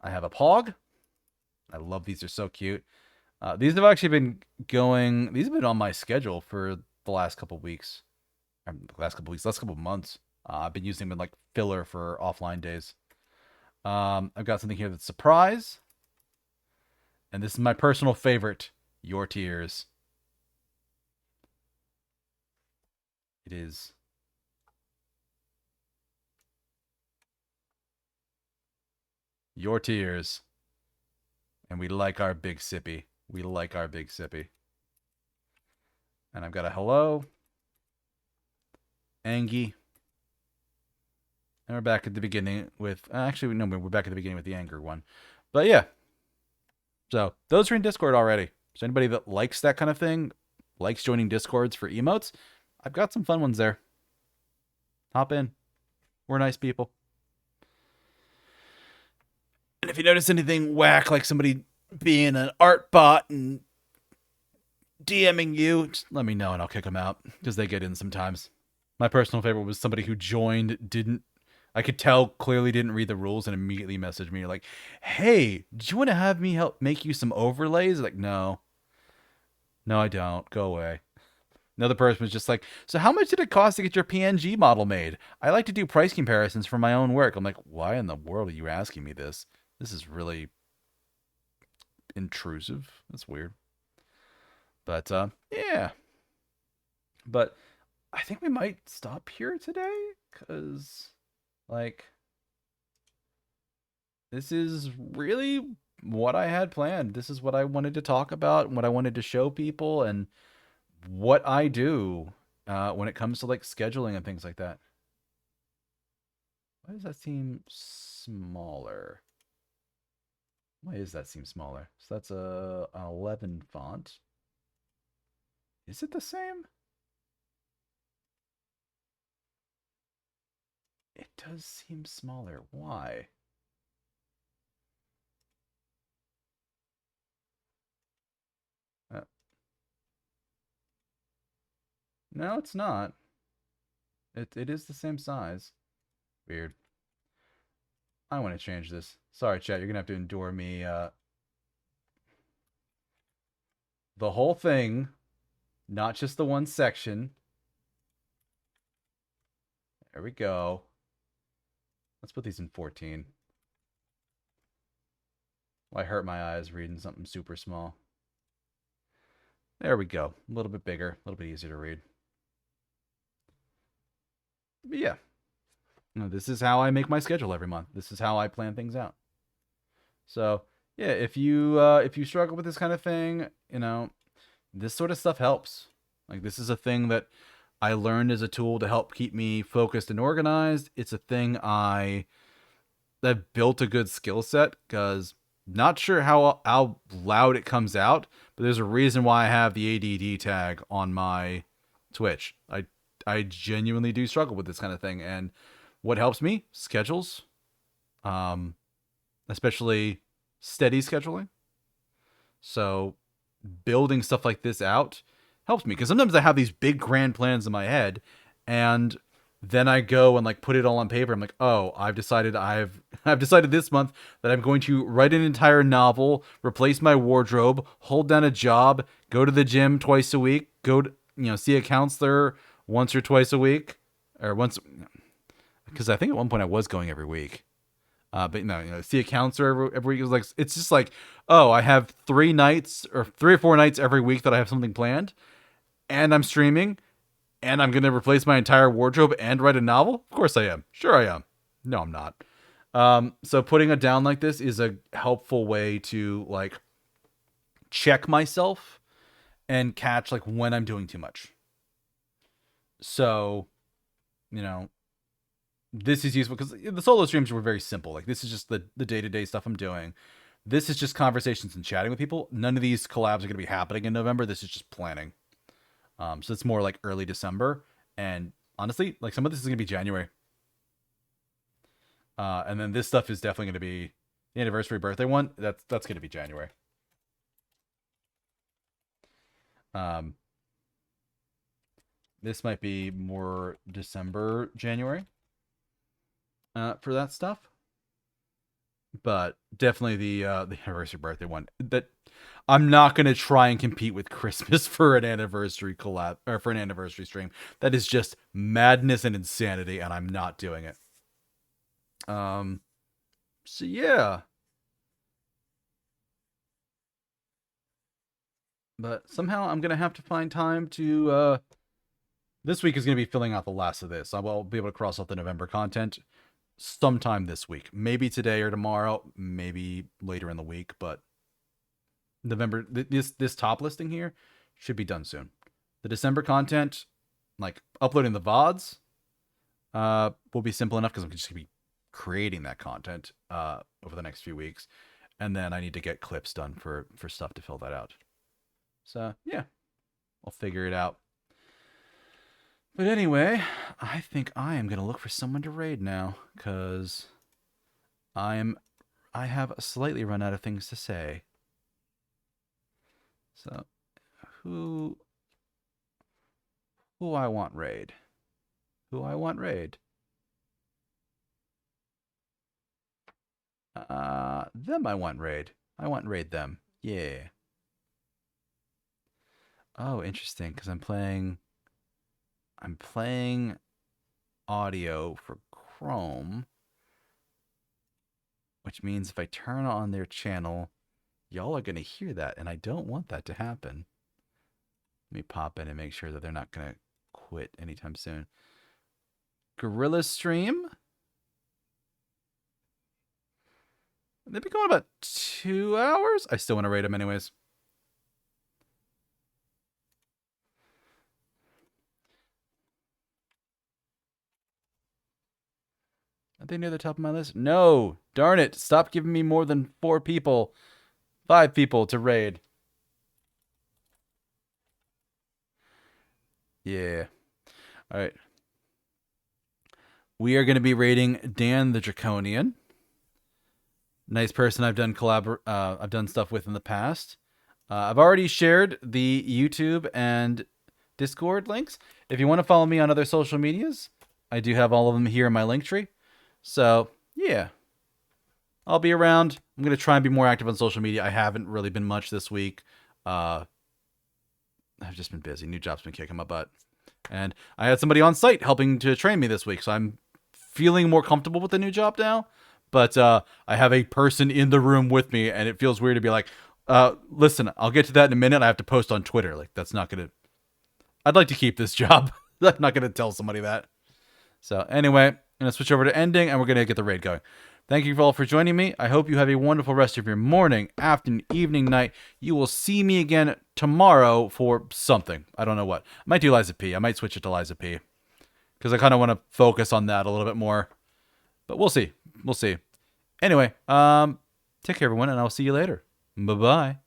I have a pog. I love these. They're so cute. These have actually been going. These have been on my schedule for the last couple weeks. Last couple months. I've been using them in like filler for offline days. I've got something here that's surprise, and this is my personal favorite. Your tears. It is your tears, and we like our big sippy. We like our big sippy. And I've got a hello, Angie. And we're back at the beginning with. Actually, no, we're back at the beginning with the anger one. But yeah. So those are in Discord already. So anybody that likes that kind of thing, likes joining Discords for emotes, I've got some fun ones there. Hop in. We're nice people. And if you notice anything whack, like somebody being an art bot and DMing you, just let me know and I'll kick them out because they get in sometimes. My personal favorite was somebody who joined, I could tell clearly didn't read the rules and immediately messaged me like, "Hey, do you want to have me help make you some overlays?" Like, no, I don't. Go away. Another person was just like, "So how much did it cost to get your PNG model made? I like to do price comparisons for my own work." I'm like, "Why in the world are you asking me this? This is really intrusive. That's weird." But yeah. But I think we might stop here today because, like, this is really what I had planned. This is what I wanted to talk about, what I wanted to show people, and what I do when it comes to like scheduling and things like that. Why does that seem smaller? Why does that seem smaller? So that's an 11 font. Is it the same? It does seem smaller. Why? Uh, no, it's not. It is the same size. Weird. I want to change this. Sorry, chat. You're gonna have to endure me. The whole thing, not just the one section. There we go. Let's put these in 14. Well, I hurt my eyes reading something super small. There we go. A little bit bigger, a little bit easier to read. But yeah, this is how I make my schedule every month. This is how I plan things out. So yeah, if you struggle with this kind of thing, this sort of stuff helps. Like, this is a thing that I learned as a tool to help keep me focused and organized. It's a thing that built a good skill set because not sure how loud it comes out, but there's a reason why I have the ADD tag on my Twitch. I genuinely do struggle with this kind of thing, and what helps me? Schedules, especially steady scheduling. So building stuff like this out helps me because sometimes I have these big grand plans in my head, and then I go and like put it all on paper. I'm like, oh, I've decided this month that I'm going to write an entire novel, replace my wardrobe, hold down a job, go to the gym twice a week, go to see a counselor once or twice a week, or once, because I think at one point I was going every week. But no, see a counselor every week. It was like, it's just like, oh, I have 3 nights or 3 or 4 nights every week that I have something planned, and I'm streaming, and I'm gonna replace my entire wardrobe and write a novel. Of course I am. Sure I am. No, I'm not. So putting it down like this is a helpful way to like check myself and catch like when I'm doing too much. So, you know, this is useful because the solo streams were very simple. Like, this is just the day-to-day stuff I'm doing. This is just conversations and chatting with people. None of these collabs are going to be happening in November. This is just planning. So it's more like early December. And honestly, like, some of this is going to be January. And then this stuff is definitely going to be the anniversary birthday one. That's going to be January. Um, This might be more December, January for that stuff. But definitely the anniversary birthday one. That I'm not gonna try and compete with Christmas for an anniversary collab or for an anniversary stream. That is just madness and insanity, and I'm not doing it. So yeah. But somehow I'm gonna have to find time to this week is gonna be filling out the last of this. I will be able to cross off the November content sometime this week. Maybe today or tomorrow, maybe later in the week, but November this top listing here should be done soon. The December content, like uploading the VODs, will be simple enough because I'm just gonna be creating that content over the next few weeks. And then I need to get clips done for stuff to fill that out. So yeah, I'll figure it out. But anyway, I think I am gonna look for someone to raid now, cause I have slightly run out of things to say. So who I want raid? Who I want raid? Them I want raid. I want raid them. Yeah. Oh, interesting, because I'm playing audio for Chrome, which means if I turn on their channel, y'all are going to hear that, and I don't want that to happen. Let me pop in and make sure that they're not going to quit anytime soon. Gorilla stream? They've been going about 2 hours? I still want to rate them anyways. Are they near the top of my list? No! Darn it! Stop giving me more than 4 people. 5 people to raid. Yeah. Alright. We are going to be raiding Dan the Draconian. Nice person I've done stuff with in the past. I've already shared the YouTube and Discord links. If you want to follow me on other social medias, I do have all of them here in my link tree. So, yeah. I'll be around. I'm going to try and be more active on social media. I haven't really been much this week. I've just been busy. New job's been kicking my butt. And I had somebody on site helping to train me this week, so I'm feeling more comfortable with the new job now. But I have a person in the room with me, and it feels weird to be like, listen, I'll get to that in a minute. I have to post on Twitter. Like, that's not going to... I'd like to keep this job. I'm not going to tell somebody that. So anyway, I'm going to switch over to ending, and we're going to get the raid going. Thank you all for joining me. I hope you have a wonderful rest of your morning, afternoon, evening, night. You will see me again tomorrow for something. I don't know what. I might do Liza P. I might switch it to Liza P. Because I kind of want to focus on that a little bit more. But we'll see. We'll see. Anyway, take care, everyone, and I'll see you later. Bye-bye.